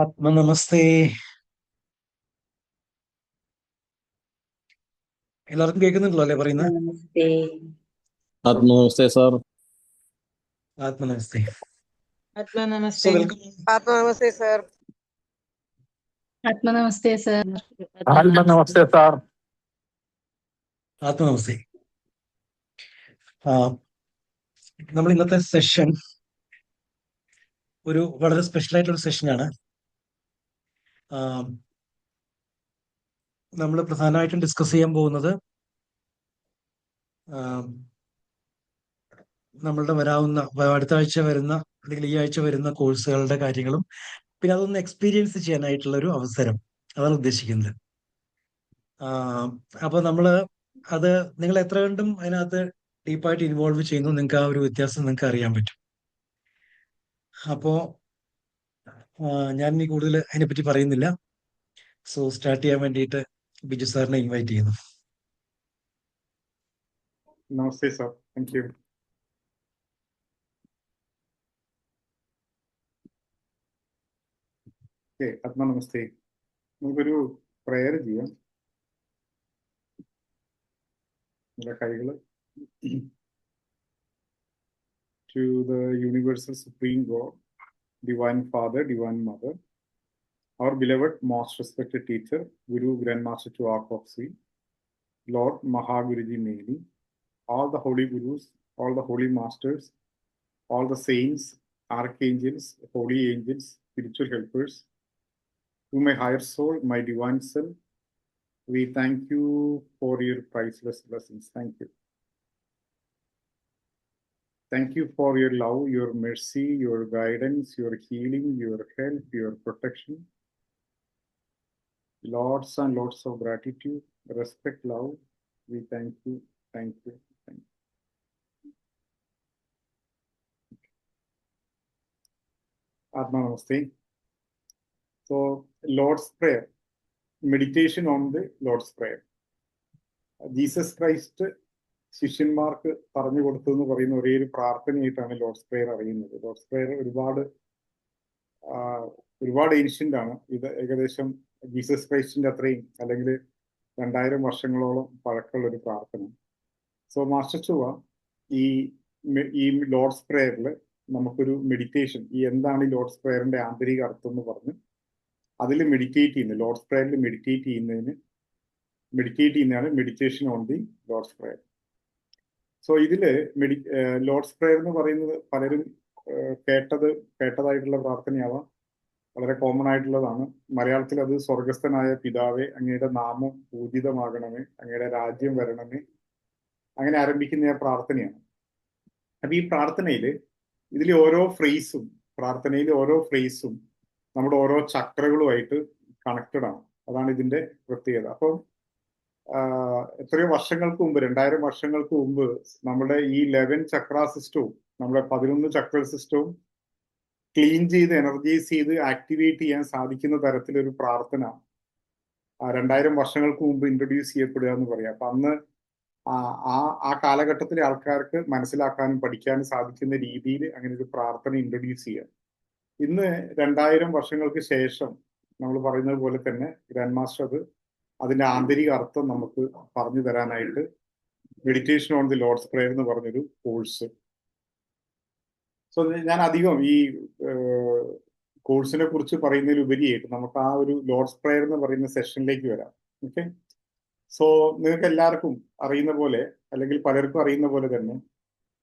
ആത്മനമസ്തേ. എല്ലാവർക്കും കേൾക്കുന്നുണ്ടല്ലോ അല്ലേ പറയുന്നത്? നമസ്തേ. നമസ്തേ സാർ. ആത്മനമസ്തേ. സോ ആത്മനമസ്തേ. വെൽക്കം. ആത്മനമസ്തേ സർ. ആത്മനമസ്തേ സർ. നമസ്തേ സാർ. ആത്മനമസ്തേ. നമ്മൾ ഇന്നത്തെ സെഷൻ ഒരു വളരെ സ്പെഷ്യൽ ആയിട്ടുള്ള സെഷനാണ്. നമ്മൾ പ്രധാനമായിട്ടും ഡിസ്കസ് ചെയ്യാൻ പോകുന്നത് നമ്മളുടെ അടുത്ത ആഴ്ച വരുന്ന അല്ലെങ്കിൽ ഈ ആഴ്ച വരുന്ന കോഴ്സുകളുടെ കാര്യങ്ങളും പിന്നെ അതൊന്ന് എക്സ്പീരിയൻസ് ചെയ്യാനായിട്ടുള്ള ഒരു അവസരം, അതാണ് ഉദ്ദേശിക്കുന്നത്. അപ്പൊ അത് നിങ്ങൾ എത്ര കണ്ടും അതിനകത്ത് ഡീപ്പായിട്ട് ഇൻവോൾവ് ചെയ്യുന്നു, നിങ്ങൾക്ക് ആ ഒരു വ്യത്യാസം നിങ്ങൾക്ക് അറിയാൻ പറ്റും. അപ്പോ ഞാൻ ഇനി കൂടുതൽ അതിനെപ്പറ്റി പറയുന്നില്ല. സോ സ്റ്റാർട്ട് ചെയ്യാൻ വേണ്ടിയിട്ട് ബിജു സാറിനെ ഇൻവൈറ്റ് ചെയ്യുന്നു. നമസ്തേ സാർ, താങ്ക് യു. ഓക്കെ, ആത്മ നമസ്തേ. നമുക്കൊരു പ്രയർ ചെയ്യാം. നമ്മുടെ കൈകൾ to the universal supreme God, divine father, divine mother, our beloved most respected teacher, Guru Grandmaster to Orthodoxy, Lord Mahaguruji Meli, all the holy gurus, all the holy masters, all the saints, archangels, holy angels, spiritual helpers, to my higher soul, my divine self, we thank you for your priceless blessings. Thank you. Thank you for your love, your mercy, your guidance, your healing, your help, your protection. Lots and lots of gratitude, respect, love. We thank you, thank you, thank you. Atma Namaste. So, Lord's Prayer, meditation on the Lord's Prayer. Jesus Christ ശിഷ്യന്മാർക്ക് പറഞ്ഞു കൊടുത്തു എന്ന് പറയുന്ന ഒരേ ഒരു പ്രാർത്ഥനയായിട്ടാണ് Lord's prayer അറിയുന്നത്. Lord's prayer ഒരുപാട് ancient ആണ്. ഇത് ഏകദേശം ജീസസ് ക്രൈസ്റ്റിന്റെ അത്രയും അല്ലെങ്കിൽ 2000 വർഷങ്ങളോളം പഴക്കമുള്ള ഒരു പ്രാർത്ഥന. സോ മാസ്റ്റർ ചുവ ഈ ലോർഡ്സ് പ്രേയറിൽ നമുക്കൊരു മെഡിറ്റേഷൻ, എന്താണ് ഈ ലോർഡ്സ് പ്രേയറിന്റെ ആന്തരിക അർത്ഥം എന്ന് പറഞ്ഞ് അതിൽ മെഡിറ്റേറ്റ് ചെയ്യുന്നത്, ലോർഡ്സ് പ്രേയറിൽ മെഡിറ്റേറ്റ് ചെയ്യുന്നതാണ് meditation on the Lord's prayer. So ഇതില് ലോർഡ്സ് പ്രേയർ എന്ന് പറയുന്നത് പലരും കേട്ടതായിട്ടുള്ള പ്രാർത്ഥനയാവാം, വളരെ കോമൺ ആയിട്ടുള്ളതാണ്. മലയാളത്തിൽ അത് സ്വർഗസ്ഥനായ പിതാവേ, അങ്ങയുടെ നാമം പൂജിതമാകണമേ, അങ്ങയുടെ രാജ്യം വരണമേ, അങ്ങനെ ആരംഭിക്കുന്ന പ്രാർത്ഥനയാണ്. അപ്പൊ ഈ പ്രാർത്ഥനയില് ഇതിലെ ഓരോ ഫ്രേസും നമ്മുടെ ഓരോ ചക്രകളുമായിട്ട് കണക്റ്റഡ് ആണ്. അതാണ് ഇതിന്റെ പ്രത്യേകത. അപ്പം എത്രയോ വർഷങ്ങൾക്ക് മുമ്പ്, 2000 വർഷങ്ങൾക്ക് മുമ്പ് നമ്മുടെ ഈ 11 ചക്ര സിസ്റ്റവും നമ്മുടെ 11 ചക്ര സിസ്റ്റവും ക്ലീൻ ചെയ്ത് എനർജൈസ് ചെയ്ത് ആക്ടിവേറ്റ് ചെയ്യാൻ സാധിക്കുന്ന തരത്തിലൊരു പ്രാർത്ഥന 2000 വർഷങ്ങൾക്ക് മുമ്പ് ഇൻട്രൊഡ്യൂസ് ചെയ്യപ്പെടുക എന്ന് പറയാം. അപ്പൊ അന്ന് ആ കാലഘട്ടത്തിലെ ആൾക്കാർക്ക് മനസ്സിലാക്കാനും പഠിക്കാനും സാധിക്കുന്ന രീതിയിൽ അങ്ങനെ ഒരു പ്രാർത്ഥന ഇൻട്രൊഡ്യൂസ് ചെയ്യാം. ഇന്ന് 2000 വർഷങ്ങൾക്ക് ശേഷം നമ്മൾ പറയുന്നത് പോലെ തന്നെ ഗ്രാൻഡ് മാസ്റ്റർ അതിന്റെ ആന്തരിക അർത്ഥം നമുക്ക് പറഞ്ഞു തരാനായിട്ട് meditation on the Lord's prayer എന്ന് പറഞ്ഞൊരു കോഴ്സ്. സോ ഞാൻ അധികം ഈ കോഴ്സിനെ കുറിച്ച് പറയുന്നതിലുപരിയായിട്ട് നമുക്ക് ആ ഒരു ലോർഡ്സ് പ്രേയർ എന്ന് പറയുന്ന സെഷനിലേക്ക് വരാം. ഓക്കെ, സോ നിങ്ങൾക്ക് എല്ലാവർക്കും അറിയുന്ന പോലെ, അല്ലെങ്കിൽ പലർക്കും അറിയുന്ന പോലെ തന്നെ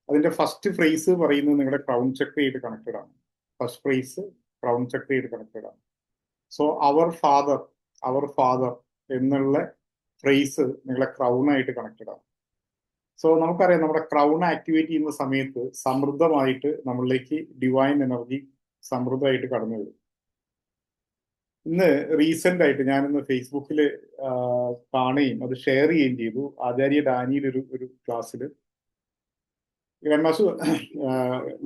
അതിന്റെ ഫസ്റ്റ് ഫ്രേസ് പറയുന്നത് നിങ്ങളുടെ ക്രൗൺ ചക്രയായിട്ട് കണക്റ്റഡ് ആണ്. ഫസ്റ്റ് ഫ്രേസ് ക്രൗൺ ചക്രയായിട്ട് കണക്റ്റഡ് ആണ്. സോ അവർ ഫാദർ എന്നുള്ള ഫ്രേസ് നിങ്ങളെ ക്രൗണായിട്ട് കണക്റ്റഡ് ആണ്. സോ നമുക്കറിയാം, നമ്മുടെ ക്രൗൺ ആക്ടിവേറ്റ് ചെയ്യുന്ന സമയത്ത് സമൃദ്ധമായിട്ട് നമ്മളിലേക്ക് ഡിവൈൻ എനർജി സമൃദ്ധമായിട്ട് കടന്നു വരും. ഇന്ന് റീസെന്റ് ആയിട്ട് ഞാനിന്ന് ഫേസ്ബുക്കിൽ കാണുകയും അത് ഷെയർ ചെയ്യുകയും ചെയ്തു. ആചാര്യ ഡാനിയുടെ ഒരു ക്ലാസ്സിൽ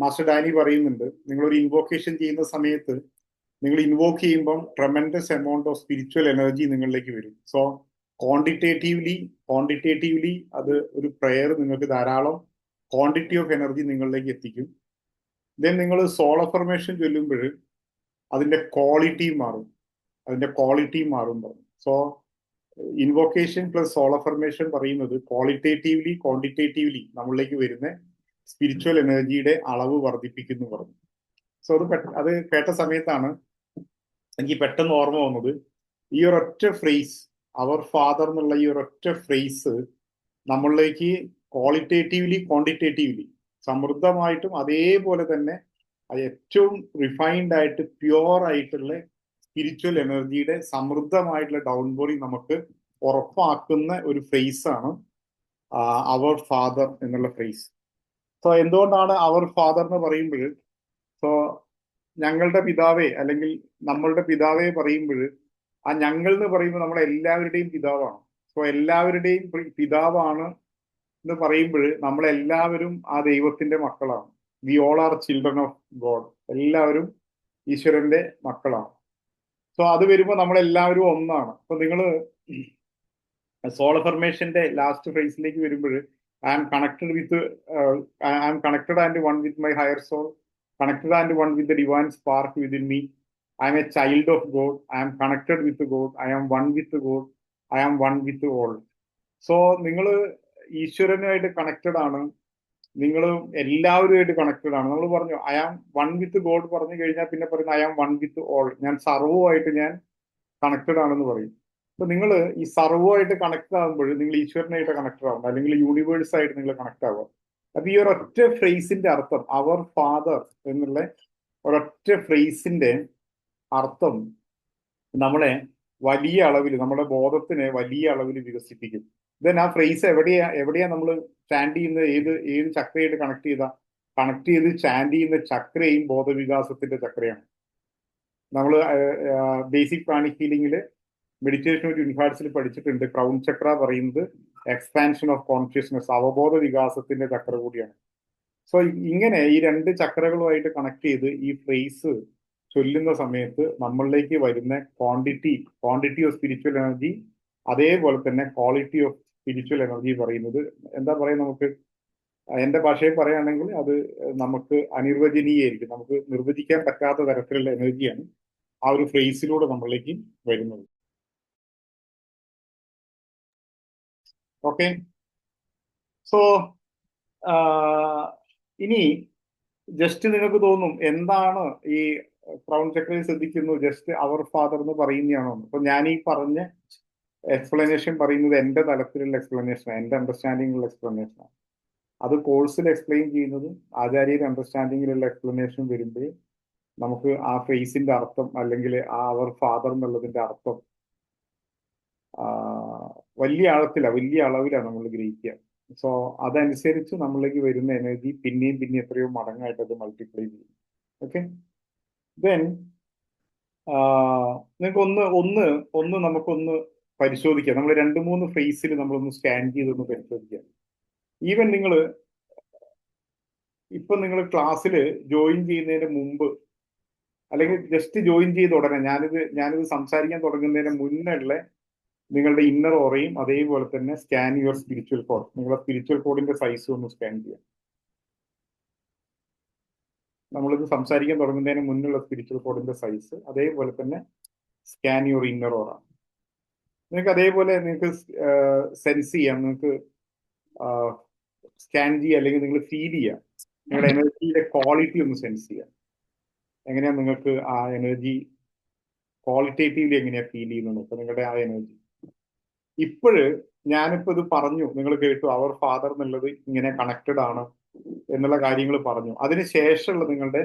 മാസ്റ്റർ ഡാനി പറയുന്നുണ്ട്, നിങ്ങളൊരു ഇൻവോക്കേഷൻ ചെയ്യുന്ന സമയത്ത് നിങ്ങൾ ഇൻവോക്ക് ചെയ്യുമ്പം tremendous amount of spiritual energy നിങ്ങളിലേക്ക് വരും. സോ ക്വാണ്ടിറ്റേറ്റീവ്ലി അത് ഒരു പ്രെയർ നിങ്ങൾക്ക് ധാരാളം ക്വാണ്ടിറ്റി ഓഫ് എനർജി നിങ്ങളിലേക്ക് എത്തിക്കും. ദെൻ നിങ്ങൾ സോൾ അഫർമേഷൻ ചൊല്ലുമ്പോൾ അതിന്റെ ക്വാളിറ്റിയും മാറും പറഞ്ഞു. So invocation plus soul affirmation പറയുന്നത് ക്വാളിറ്റേറ്റീവ്ലി ക്വാണ്ടിറ്റേറ്റീവ്ലി നമ്മളിലേക്ക് വരുന്ന സ്പിരിച്വൽ എനർജിയുടെ അളവ് വർദ്ധിപ്പിക്കുന്നു പറഞ്ഞു. സോ അത് കേട്ട സമയത്താണ് എനിക്ക് പെട്ടെന്ന് ഓർമ്മ വന്നത് ഈ ഒരൊറ്റ ഫ്രേസ്, അവർ ഫാദർ എന്നുള്ള ഈ ഒരൊറ്റ ഫ്രേസ് നമ്മളിലേക്ക് ക്വാളിറ്റേറ്റീവ്ലി ക്വാണ്ടിറ്റേറ്റീവ്ലി സമൃദ്ധമായിട്ടും അതേപോലെ തന്നെ അത് ഏറ്റവും റിഫൈൻഡ് ആയിട്ട് പ്യുവർ ആയിട്ടുള്ള സ്പിരിച്വൽ എനർജിയുടെ സമൃദ്ധമായിട്ടുള്ള ഡൗൺ ബോറി നമുക്ക് ഉറപ്പാക്കുന്ന ഒരു ഫ്രേസാണ് അവർ ഫാദർ എന്നുള്ള ഫ്രേസ്. സോ എന്തുകൊണ്ടാണ് അവർ ഫാദർ എന്ന് പറയുമ്പോൾ, സോ ഞങ്ങളുടെ പിതാവേ അല്ലെങ്കിൽ നമ്മളുടെ പിതാവേ പറയുമ്പോൾ ആ ഞങ്ങൾ എന്ന് പറയുമ്പോൾ നമ്മളെ എല്ലാവരുടെയും പിതാവാണ്. സോ എല്ലാവരുടെയും പിതാവാണ് എന്ന് പറയുമ്പോൾ നമ്മളെല്ലാവരും ആ ദൈവത്തിന്റെ മക്കളാണ്. V all are children of God. എല്ലാവരും ഈശ്വരന്റെ മക്കളാണ്. സോ അത് വരുമ്പോൾ നമ്മളെല്ലാവരും ഒന്നാണ്. അപ്പൊ നിങ്ങൾ സോൾ അഫർമേഷന്റെ ലാസ്റ്റ് ഫ്രേസിലേക്ക് വരുമ്പോൾ I am connected and one with my higher soul, connected and one with the divine spark within me. I am a child of God. I am connected with God. I am one with God. I am one with all. So നിങ്ങൾ ഈശ്വരനുമായിട്ട് connected ആണ്, നിങ്ങൾ എല്ലാവരുമായിട്ട് connected ആണ്. നമ്മൾ പറഞ്ഞു I am one with God പറഞ്ഞു കഴിഞ്ഞാൽ പിന്നെ പറയുന്നത് I am one with all, ഞാൻ സർവ്വമായിട്ട് ഞാൻ കണക്റ്റഡ് ആണെന്ന് പറയും. അപ്പൊ നിങ്ങൾ ഈ സർവ്വമായിട്ട് കണക്ട് ആകുമ്പോൾ നിങ്ങൾ ഈശ്വരനായിട്ട് കണക്റ്റഡ് ആവുക, അല്ലെങ്കിൽ യൂണിവേഴ്സ് ആയിട്ട് നിങ്ങൾ കണക്ട് ആവുക. അപ്പൊ ഈ ഒരൊറ്റ ഫ്രേസിന്റെ അർത്ഥം അവർ ഫാദർ എന്നുള്ള ഒരൊറ്റ ഫ്രേസിന്റെ അർത്ഥം നമ്മളെ വലിയ അളവിൽ, നമ്മുടെ ബോധത്തിനെ വലിയ അളവിൽ വികസിപ്പിക്കും. ദെൻ ആ ഫ്രേസ് എവിടെയാ നമ്മൾ ചാൻഡ് ചെയ്യുന്നത്, ഏത് ചക്രയായിട്ട് കണക്ട് ചെയ്ത് ചാൻഡ് ചെയ്യുന്ന ചക്രയും ബോധവികാസത്തിന്റെ ചക്രയാണ്. നമ്മൾ ബേസിക് പ്രാണിക് ഹീലിംഗിൽ മെഡിറ്റേഷൻ ഓഫ് യൂണിഹാർട്സിൽ പഠിച്ചിട്ടുണ്ട്. ക്രൗൺ ചക്ര പറയുന്നത് എക്സ്പാൻഷൻ ഓഫ് കോൺഷ്യസ്നെസ്, അവബോധ വികാസത്തിന്റെ ചക്ര കൂടിയാണ്. സോ ഇങ്ങനെ ഈ രണ്ട് ചക്രകളുമായിട്ട് കണക്ട് ചെയ്ത് ഈ ഫ്രേസ് ചൊല്ലുന്ന സമയത്ത് നമ്മളിലേക്ക് വരുന്ന ക്വാണ്ടിറ്റി ഓഫ് സ്പിരിച്വൽ എനർജി, അതേപോലെ തന്നെ ക്വാളിറ്റി ഓഫ് സ്പിരിച്വൽ എനർജി പറയുന്നത് എന്താ പറയുക, നമുക്ക് എന്റെ ഭാഷയിൽ പറയുകയാണെങ്കിൽ അത് നമുക്ക് അനിർവചനീയായിരിക്കും, നമുക്ക് നിർവചിക്കാൻ പറ്റാത്ത തരത്തിലുള്ള എനർജിയാണ് ആ ഒരു ഫ്രേസിലൂടെ നമ്മളിലേക്ക് വരുന്നത്. ഓക്കെ, സോ ഇനി ജസ്റ്റ് നിങ്ങൾക്ക് തോന്നും എന്താണ് ഈ ക്രൗൺ ചക്രയിൽ ശ്രദ്ധിക്കുന്നു, ജസ്റ്റ് അവർ ഫാദർ എന്ന് പറയുന്നതാണോ? അപ്പൊ ഞാൻ ഈ പറഞ്ഞ എക്സ്പ്ലനേഷൻ പറയുന്നത് എന്റെ തലത്തിലുള്ള എക്സ്പ്ലനേഷനാണ്, എന്റെ അണ്ടർസ്റ്റാൻഡിങ്ങിലുള്ള എക്സ്പ്ലനേഷനാണ്. അത് കോഴ്സിൽ എക്സ്പ്ലെയിൻ ചെയ്യുന്നതും ആചാര്യയുടെ അണ്ടർസ്റ്റാൻഡിങ്ങിലുള്ള എക്സ്പ്ലനേഷൻ വരുമ്പോൾ നമുക്ക് ആ ഫേസിന്റെ അർത്ഥം അല്ലെങ്കിൽ ആ അവർ ഫാദർ എന്നുള്ളതിന്റെ അർത്ഥം വലിയ അളവിലാണ് നമ്മൾ ഗ്രഹിക്കുക. സോ അതനുസരിച്ച് നമ്മളിലേക്ക് വരുന്ന എനർജി പിന്നെയും എത്രയോ മടങ്ങായിട്ട് അത് മൾട്ടിപ്ലൈ ചെയ്യും. ഓക്കെ, ദെൻ നിങ്ങൾക്ക് ഒന്ന് നമുക്കൊന്ന് പരിശോധിക്കാം. നമ്മൾ 2-3 ഫേസിൽ നമ്മളൊന്ന് സ്കാൻ ചെയ്തൊന്ന് പരിശോധിക്കാം. ഈവൻ നിങ്ങൾ ക്ലാസ്സിൽ ജോയിൻ ചെയ്യുന്നതിന് മുമ്പ് അല്ലെങ്കിൽ ജസ്റ്റ് ജോയിൻ ചെയ്ത ഉടനെ ഞാനിത് സംസാരിക്കാൻ തുടങ്ങുന്നതിന് മുന്നുള്ള നിങ്ങളുടെ ഇന്നർ ഓറയും അതേപോലെ തന്നെ സ്കാൻ യുവർ സ്പിരിച്വൽ കോഡ്, നിങ്ങളുടെ സ്പിരിച്വൽ കോഡിന്റെ സൈസ് ഒന്ന് സ്കാൻ ചെയ്യാം. നമ്മളിത് സംസാരിക്കാൻ തുടങ്ങുന്നതിന് മുന്നുള്ള സ്പിരിച്വൽ കോഡിന്റെ സൈസ്, അതേപോലെ തന്നെ സ്കാൻ യുവർ ഇന്നർ ഓറ. നിങ്ങൾക്ക് അതേപോലെ നിങ്ങൾക്ക് സെൻസ് ചെയ്യാം, നിങ്ങൾക്ക് സ്കാൻ ചെയ്യുക അല്ലെങ്കിൽ നിങ്ങൾ ഫീൽ ചെയ്യാം, നിങ്ങളുടെ എനർജിയുടെ ക്വാളിറ്റി ഒന്ന് സെൻസ് ചെയ്യാം. എങ്ങനെയാ നിങ്ങൾക്ക് ആ എനർജി ക്വാളിറ്റേറ്റീവ്ലി എങ്ങനെയാ ഫീൽ ചെയ്യുന്നത്? അപ്പൊ നിങ്ങളുടെ ആ എനർജി ഞാനിപ്പോ ഇത് പറഞ്ഞു, നിങ്ങൾ കേട്ടു അവർ ഫാദർ എന്നുള്ളത് ഇങ്ങനെ കണക്റ്റഡ് ആണ് എന്നുള്ള കാര്യങ്ങൾ പറഞ്ഞു. അതിനുശേഷമുള്ള നിങ്ങളുടെ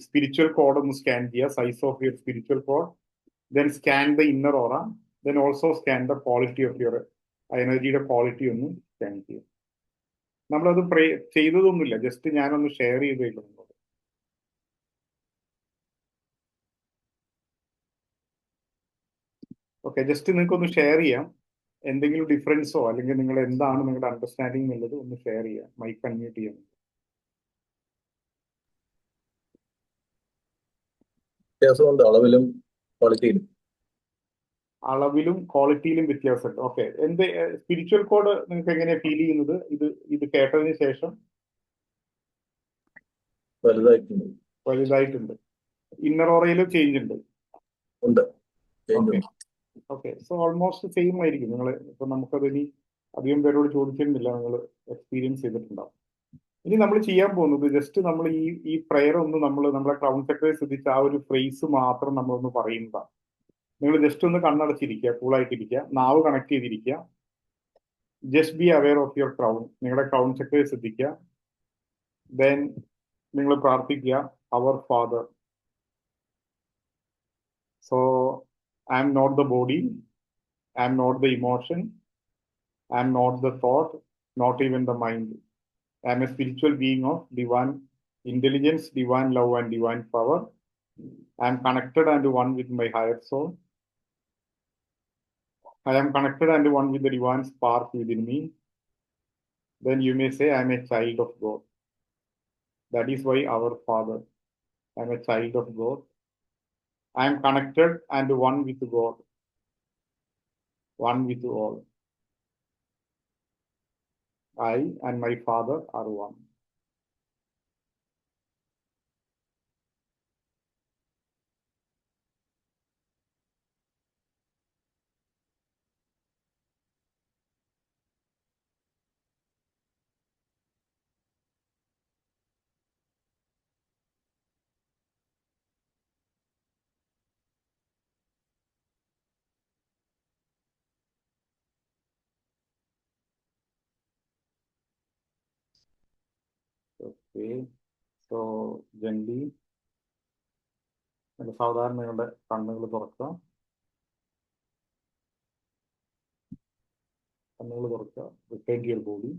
സ്പിരിച്വൽ കോഡ് ഒന്ന് സ്കാൻ ചെയ്യുക, size of your spiritual code, then scan the inner aura, then also scan the quality of your എനർജിയുടെ ക്വാളിറ്റി ഒന്ന് സ്കാൻ ചെയ്യുക. നമ്മളത് ചെയ്തതൊന്നുമില്ല, ജസ്റ്റ് ഞാനൊന്ന് ഷെയർ ചെയ്തേക്കും. ഓക്കെ, ജസ്റ്റ് നിങ്ങൾക്കൊന്ന് ഷെയർ ചെയ്യാം, എന്തെങ്കിലും ഡിഫറൻസോ അല്ലെങ്കിൽ നിങ്ങൾ എന്താണ് നിങ്ങളുടെ അണ്ടർസ്റ്റാൻഡിങ് എന്നുള്ളത് ഒന്ന് ഷെയർ ചെയ്യാം. മൈക്ക് അൺമ്യൂട്ട് ചെയ്യാം. വ്യത്യാസമുണ്ട് അളവിലും ക്വാളിറ്റിയിലും വ്യത്യാസമുണ്ട്. ഓക്കെ, സ്പിരിച്വൽ കോഡ് നിങ്ങൾക്ക് എങ്ങനെയാ ഫീൽ ചെയ്യുന്നത്? ഇത് കേട്ടതിന് ശേഷം വലുതായിട്ടുണ്ട്. ഇന്നർ ഓറയിലും ചേഞ്ച് ഉണ്ട്. ഉണ്ട്. Okay okay, so almost same ആയിരിക്കും. നിങ്ങൾ ഇപ്പൊ നമുക്കത് ഇനി അധികം പേരോട് ചോദിക്കുന്നില്ല, നിങ്ങൾ എക്സ്പീരിയൻസ് ചെയ്തിട്ടുണ്ടാവും. ഇനി നമ്മൾ ചെയ്യാൻ പോകുന്നത് ജസ്റ്റ് നമ്മൾ ഈ പ്രയർ ഒന്ന് നമ്മളെ ക്രൗൺ ചക്രയെ ശ്രദ്ധിച്ച് ആ ഒരു ഫ്രേസ് മാത്രം നമ്മളൊന്ന് പറയുന്നതാണ്. നിങ്ങൾ ജസ്റ്റ് ഒന്ന് കണ്ണടച്ചിരിക്കുക, കൂളായിട്ടിരിക്കുക, നാവ് കണക്ട് ചെയ്തിരിക്കുക. Just be aware of your crown. നിങ്ങളുടെ ക്രൗൺ ചക്രയെ ശ്രദ്ധിക്കുക. ദെൻ നിങ്ങൾ പ്രാർത്ഥിക്കുക, our father. So I am not the body, I am not the emotion, I am not the thought, not even the mind. I am a spiritual being of divine intelligence, divine love, and divine power. I am connected and one with my higher soul. I am connected and one with the divine spark within me. Then you may say, I am a child of God. That is why our Father. I am a child of God. I am connected and one with God, one with all. I and my Father are one. Okay, so gently, സാധാരണ നിങ്ങളുടെ കണ്ണുകൾ തുറക്കുക, return to your body.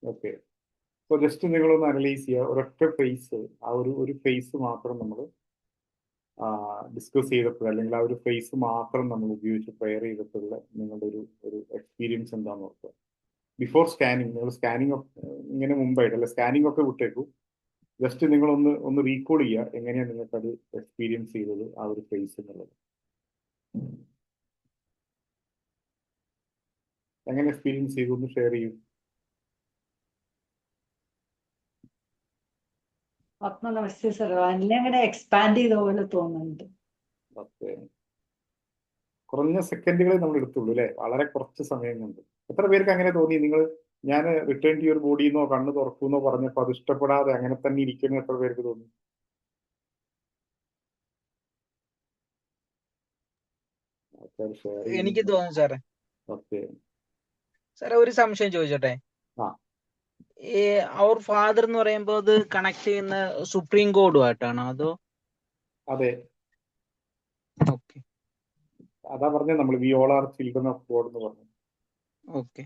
Okay, so just നിങ്ങളൊന്ന് analyse ചെയ്യുക. ഒരൊറ്റ face, ആ ഒരു face മാത്രം നമ്മൾ ഡിസ്കസ് ചെയ്തപ്പോൾ, അല്ലെങ്കിൽ ആ ഒരു ഫേസ് മാത്രം നമ്മൾ ഉപയോഗിച്ച് പ്രെയർ ചെയ്തപ്പോഴുള്ള നിങ്ങളുടെ ഒരു എക്സ്പീരിയൻസ് എന്താണെന്ന് നോക്കുക. ബിഫോർ സ്കാനിങ്, നിങ്ങൾ സ്കാനിങ് ഇങ്ങനെ മുമ്പായിട്ട്, അല്ലെ സ്കാനിങ് ഒക്കെ വിട്ടേക്കൂ. ജസ്റ്റ് നിങ്ങളൊന്ന് റീകോൾ ചെയ്യുക, എങ്ങനെയാണ് നിങ്ങൾക്കത് എക്സ്പീരിയൻസ് ചെയ്തത് ആ ഒരു ഫേസ് എന്നുള്ളത്. എങ്ങനെ എക്സ്പീരിയൻസ് ചെയ്തു എന്ന് ഷെയർ ചെയ്യൂ. നമസ്തേ സർ, എല്ലാം കൂടെ എക്സ്പാൻഡ് ചെയ്ത പോലെ തോന്നുന്നുണ്ട്. ഓക്കെ, കുറഞ്ഞ സെക്കൻഡുകളെ നമ്മൾ എടുത്തുള്ളൂ അല്ലെ, വളരെ കുറച്ച് സമയം കൊണ്ട്. എത്ര പേർക്ക് അങ്ങനെ തോന്നി? നിങ്ങൾ ഞാൻ റിട്ടേൺ ടു യുവർ ബോഡിന്നോ കണ്ണ് തുറക്കൂന്നോ പറഞ്ഞപ്പോൾ അത് ഇഷ്ടപ്പെടാതെ അങ്ങനെ തന്നെ ഇരിക്കുന്ന എത്ര പേർക്ക് തോന്നി? എനിക്ക് തോന്നുന്നു സാറേ. ഓക്കെ സാറേ, ഒരു സംശയം ചോദിച്ചോട്ടെ? ആ. ഈ അവർ ഫാദർ എന്ന് പറയുമ്പോ അത് കണക്ട് ചെയ്യുന്ന സുപ്രീം കോർട്ടുമായിട്ടാണോ അതോ? അതെ, ഓക്കെ അതാ പറഞ്ഞത് നമ്മൾ we all are children of God എന്ന് പറഞ്ഞു. Okay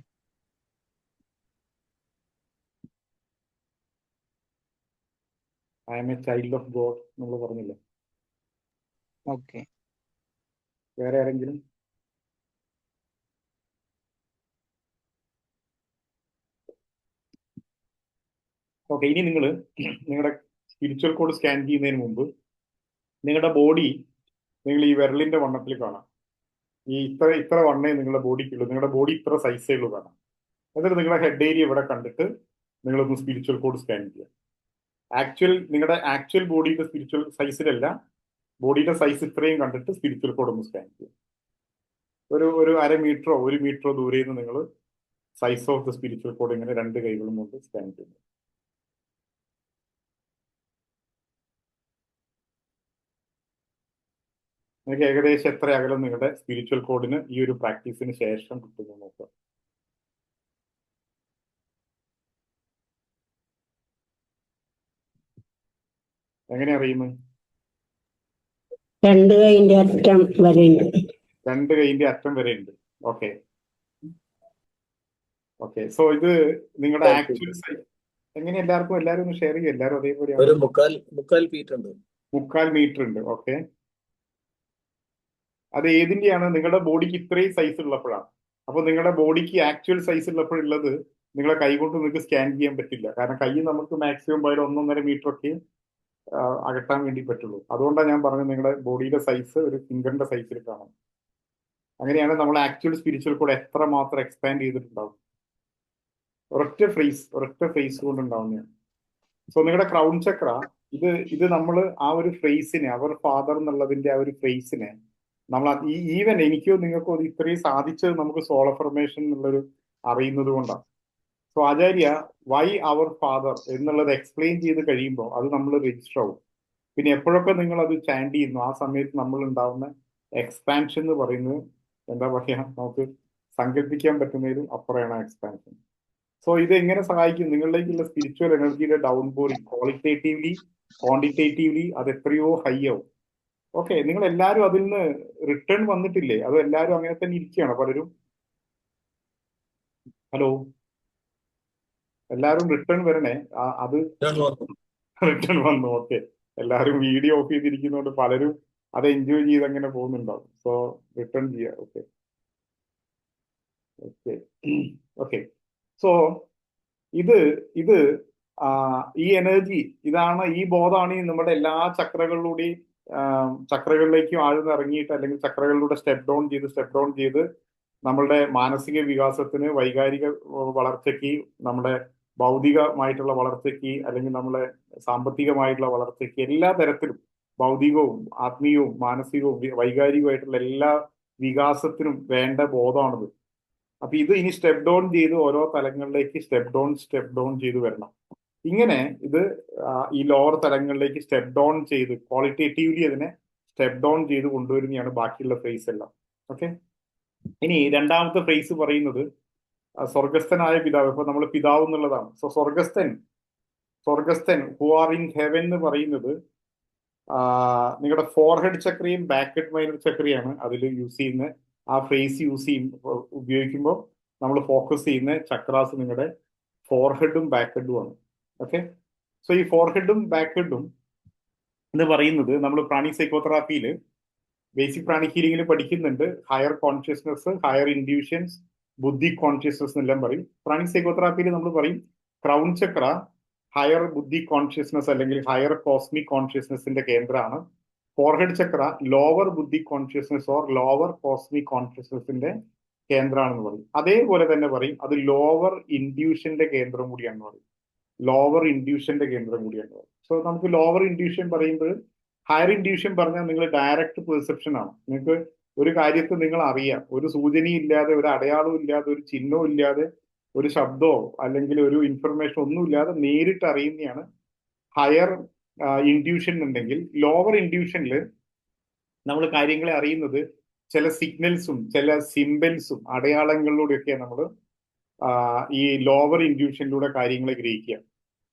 I am a child of God നമ്മൾ പറഞ്ഞില്ലേ? ഓക്കെ. വേറെ ആരെങ്കിലും? ഓക്കെ, ഇനി നിങ്ങൾ നിങ്ങളുടെ സ്പിരിച്വൽ കോഡ് സ്കാൻ ചെയ്യുന്നതിന് മുമ്പ് നിങ്ങളുടെ ബോഡി നിങ്ങൾ ഈ വിരലിന്റെ വണ്ണത്തിൽ കാണാം. ഈ ഇത്ര വണ്ണേ നിങ്ങളുടെ ബോഡിക്കുള്ളൂ. നിങ്ങളുടെ ബോഡി ഇത്ര സൈസേ ഉള്ളൂ കാണാം. എന്നിട്ട് നിങ്ങളുടെ ഹെഡ് ഏരിയ ഇവിടെ കണ്ടിട്ട് നിങ്ങളൊന്ന് സ്പിരിച്വൽ കോഡ് സ്കാൻ ചെയ്യുക. നിങ്ങളുടെ ആക്ച്വൽ ബോഡിയുടെ സ്പിരിച്വൽ സൈസിലല്ല, ബോഡിയുടെ സൈസ് ഇത്രയും കണ്ടിട്ട് സ്പിരിച്വൽ കോഡ് ഒന്ന് സ്കാൻ ചെയ്യുക. ഒരു 1/2 മീറ്ററോ 1 മീറ്ററോ ദൂരെ നിന്ന് നിങ്ങൾ size of the spiritual code ഇങ്ങനെ 2 കൈകളും കൊണ്ട് സ്കാൻ ചെയ്യുന്നു. നിങ്ങൾക്ക് ഏകദേശം എത്ര അകലം നിങ്ങളുടെ സ്പിരിച്വൽ കോഡിന് ഈ ഒരു പ്രാക്ടീസിന് ശേഷം കിട്ടുന്നു നോക്കുക. എങ്ങനെ അറിയുന്നത്? 2 കൈന്റെ അറ്റം വരെയുണ്ട്. 2 കൈന്റെ അറ്റം വരെ ഉണ്ട്. ഓക്കെ ഓക്കെ, സോ ഇത് നിങ്ങളുടെ ആക്ച്വൽ സൈസ് എങ്ങനെ? എല്ലാവരും ഒന്ന് ഷെയർ ചെയ്യും. എല്ലാവരും അതേപോലെ ഒരു 3/4 ഫീറ്റ് ഉണ്ട്. 3/4 മീറ്റർ ഉണ്ട്. ഓക്കെ, അത് ഏതിന്റെയാണ്? നിങ്ങളുടെ ബോഡിക്ക് ഇത്രയും സൈസ് ഉള്ളപ്പോഴാണ്. അപ്പൊ നിങ്ങളുടെ ബോഡിക്ക് ആക്ച്വൽ സൈസ് ഉള്ളപ്പോഴുള്ളത് നിങ്ങളെ കൈ കൊണ്ട് നിങ്ങൾക്ക് സ്കാൻ ചെയ്യാൻ പറ്റില്ല. കാരണം കൈ നമുക്ക് മാക്സിമം പോയാൽ 1.5 മീറ്റർ ഒക്കെ അകറ്റാൻ വേണ്ടി പറ്റുള്ളൂ. അതുകൊണ്ടാണ് ഞാൻ പറഞ്ഞത് നിങ്ങളുടെ ബോഡിയുടെ സൈസ് ഒരു ഫിംഗറിന്റെ സൈസിൽ കാണാം. അങ്ങനെയാണ് നമ്മൾ ആക്ച്വൽ സ്പിരിച്വൽ കൂടെ എത്ര മാത്രം എക്സ്പാൻഡ് ചെയ്തിട്ടുണ്ടാവും. ഒരൊറ്റ ഫേസ് കൊണ്ടുണ്ടാവുന്നതാണ്. സോ നിങ്ങളുടെ ക്രൗൺ ചക്ര ഇത് നമ്മൾ ആ ഒരു ഫ്രേസിനെ, അവർ ഫാദർ എന്നുള്ളതിന്റെ ആ ഒരു ഫ്രേസിനെ നമ്മൾ ഈവൻ എനിക്കോ നിങ്ങൾക്കോ അത് ഇത്രയും സാധിച്ചത് നമുക്ക് സോൾ അഫർമേഷൻ എന്നുള്ളൊരു അറിയുന്നത് കൊണ്ടാണ്. സോ ആചാര്യ വൈ അവർ ഫാദർ എന്നുള്ളത് എക്സ്പ്ലെയിൻ ചെയ്ത് കഴിയുമ്പോൾ അത് നമ്മൾ രജിസ്റ്റർ ആവും. പിന്നെ എപ്പോഴൊക്കെ നിങ്ങൾ അത് ചാൻഡ് ചെയ്യുന്നു ആ സമയത്ത് നമ്മൾ ഉണ്ടാവുന്ന എക്സ്പാൻഷൻ എന്ന് പറയുന്നത് എന്താ പറയുക, നമുക്ക് സങ്കല്പിക്കാൻ പറ്റുന്നതിലും അപ്പുറമാണ് എക്സ്പാൻഷൻ. സോ ഇത് എങ്ങനെ സഹായിക്കും നിങ്ങളിലേക്കുള്ള സ്പിരിച്വൽ എനർജിയുടെ ഡൗൺ ബോറിംഗ് ക്വാളിറ്റേറ്റീവ്ലി ക്വാണ്ടിറ്റേറ്റീവ്ലി അത് എത്രയോ ഹൈ ആവും. ഓക്കെ, നിങ്ങൾ എല്ലാവരും അതിൽ നിന്ന് റിട്ടേൺ വന്നിട്ടില്ലേ? അത് എല്ലാവരും അങ്ങനെ തന്നെ ഇരിക്കുകയാണ് പലരും? ഹലോ, എല്ലാവരും റിട്ടേൺ വരണേ. അത് റിട്ടേൺ വന്നു. ഓക്കെ, എല്ലാവരും വീഡിയോ ഓഫ് ചെയ്തിരിക്കുന്നതുകൊണ്ട് പലരും അത് എൻജോയ് ചെയ്ത് അങ്ങനെ പോകുന്നുണ്ടാവും. സോ റിട്ടേൺ ചെയ്യാം. Okay okay okay. സോ ഇത് ഈ എനർജി ഇതാണ്, ഈ ബോധമാണ് നമ്മുടെ എല്ലാ ചക്രകളിലൂടെയും ചക്രകളിലേക്കും ആഴ്ന്നിറങ്ങിയിട്ട് അല്ലെങ്കിൽ ചക്രകളിലൂടെ സ്റ്റെപ്പ് ഡൗൺ ചെയ്ത് നമ്മളുടെ മാനസിക വികാസത്തിന്, വൈകാരിക വളർച്ചയ്ക്ക്, നമ്മുടെ ഭൗതികമായിട്ടുള്ള വളർച്ചയ്ക്ക്, അല്ലെങ്കിൽ നമ്മളെ സാമ്പത്തികമായിട്ടുള്ള വളർച്ചയ്ക്ക്, എല്ലാ തരത്തിലും ഭൗതികവും ആത്മീയവും മാനസികവും വൈകാരികവുമായിട്ടുള്ള എല്ലാ വികാസത്തിനും വേണ്ട ബോധമാണിത്. അപ്പൊ ഇത് ഇനി സ്റ്റെപ്പ് ഡൗൺ ചെയ്ത് ഓരോ തലങ്ങളിലേക്ക് സ്റ്റെപ്പ് ഡൗൺ ചെയ്ത് വരണം. ഇങ്ങനെ ഇത് ഈ ലോവർ തലങ്ങളിലേക്ക് സ്റ്റെപ്പ് ഡൗൺ ചെയ്ത് ക്വാളിറ്റേറ്റീവ്ലി അതിനെ സ്റ്റെപ്പ് ഡൗൺ ചെയ്ത് കൊണ്ടുവരുന്നതാണ് ബാക്കിയുള്ള ഫ്രേസ് എല്ലാം. ഓക്കെ, ഇനി രണ്ടാമത്തെ ഫ്രേസ് പറയുന്നത് സ്വർഗസ്ഥനായ പിതാവ്. ഇപ്പൊ നമ്മൾ പിതാവ് എന്നുള്ളതാണ്. സോ സ്വർഗസ്ഥൻ ഹു ആർ ഇൻ ഹെവൻ എന്ന് പറയുന്നത് നിങ്ങളുടെ ഫോർഹെഡ് ചക്രയും ബാക്ക് മൈനർ ചക്രയാണ് അതിൽ യൂസ് ചെയ്യുന്ന ആ ഫ്രേസ് ഉപയോഗിക്കുമ്പോൾ നമ്മൾ ഫോക്കസ് ചെയ്യുന്ന ചക്രാസ് നിങ്ങളുടെ ഫോർഹെഡും ബാക്ക് ഹെഡും ആണ്. ഓക്കെ, സോ ഈ ഫോർഹെഡും ബാക്ക് ഹെഡും എന്ന് പറയുന്നത് നമ്മൾ പ്രാണിക് സൈക്കോതെറാപ്പിയിൽ ബേസിക് പ്രാണിക് ഹീലിംഗിൽ പഠിക്കുന്നുണ്ട്. ഹയർ കോൺഷ്യസ്നസ്, ഹയർ ഇൻഡ്യൂഷൻസ്, ബുദ്ധി കോൺഷ്യസ്നസ് എന്നെല്ലാം പറയും. പ്രാണിക് സൈക്കോതെറാപ്പിയിൽ നമ്മൾ പറയും ക്രൗൺ ചക്ര ഹയർ ബുദ്ധി കോൺഷ്യസ്നസ് അല്ലെങ്കിൽ ഹയർ കോസ്മിക് കോൺഷ്യസ്നസിന്റെ കേന്ദ്രമാണ്. ഫോർഹെഡ് ചക്ര ലോവർ ബുദ്ധി കോൺഷ്യസ്നസ് ഓർ ലോവർ കോസ്മിക് കോൺഷ്യസ്നസിന്റെ കേന്ദ്രമാണെന്ന് പറയും. അതേപോലെ തന്നെ പറയും അത് ലോവർ ഇൻഡ്യൂഷന്റെ കേന്ദ്രം കൂടിയാണെന്ന് പറയും. സോ നമുക്ക് ലോവർ ഇൻഡ്യൂഷൻ പറയുമ്പോൾ ഹയർ ഇൻഡ്യൂഷൻ പറഞ്ഞാൽ നിങ്ങൾ ഡയറക്റ്റ് പെർസെപ്ഷൻ ആണ്. നിങ്ങൾക്ക് ഒരു കാര്യത്തെ നിങ്ങൾ അറിയാം, ഒരു സൂചനയും ഇല്ലാതെ, ഒരു അടയാളവും ഇല്ലാതെ, ഒരു ചിഹ്നവും ഇല്ലാതെ, ഒരു ശബ്ദമോ അല്ലെങ്കിൽ ഒരു ഇൻഫർമേഷൻ ഒന്നും ഇല്ലാതെ നേരിട്ട് അറിയുന്നതാണ് ഹയർ ഇൻഡ്യൂഷൻ ഉണ്ടെങ്കിൽ. ലോവർ ഇൻഡ്യൂഷനിൽ നമ്മൾ കാര്യങ്ങളെ അറിയുന്നത് ചില സിഗ്നൽസും ചില സിംബൽസും അടയാളങ്ങളിലൂടെയൊക്കെയാണ് നമ്മൾ ഈ ലോവർ ഇൻഡ്യൂഷനിലൂടെ കാര്യങ്ങളെ ഗ്രഹിക്കുക.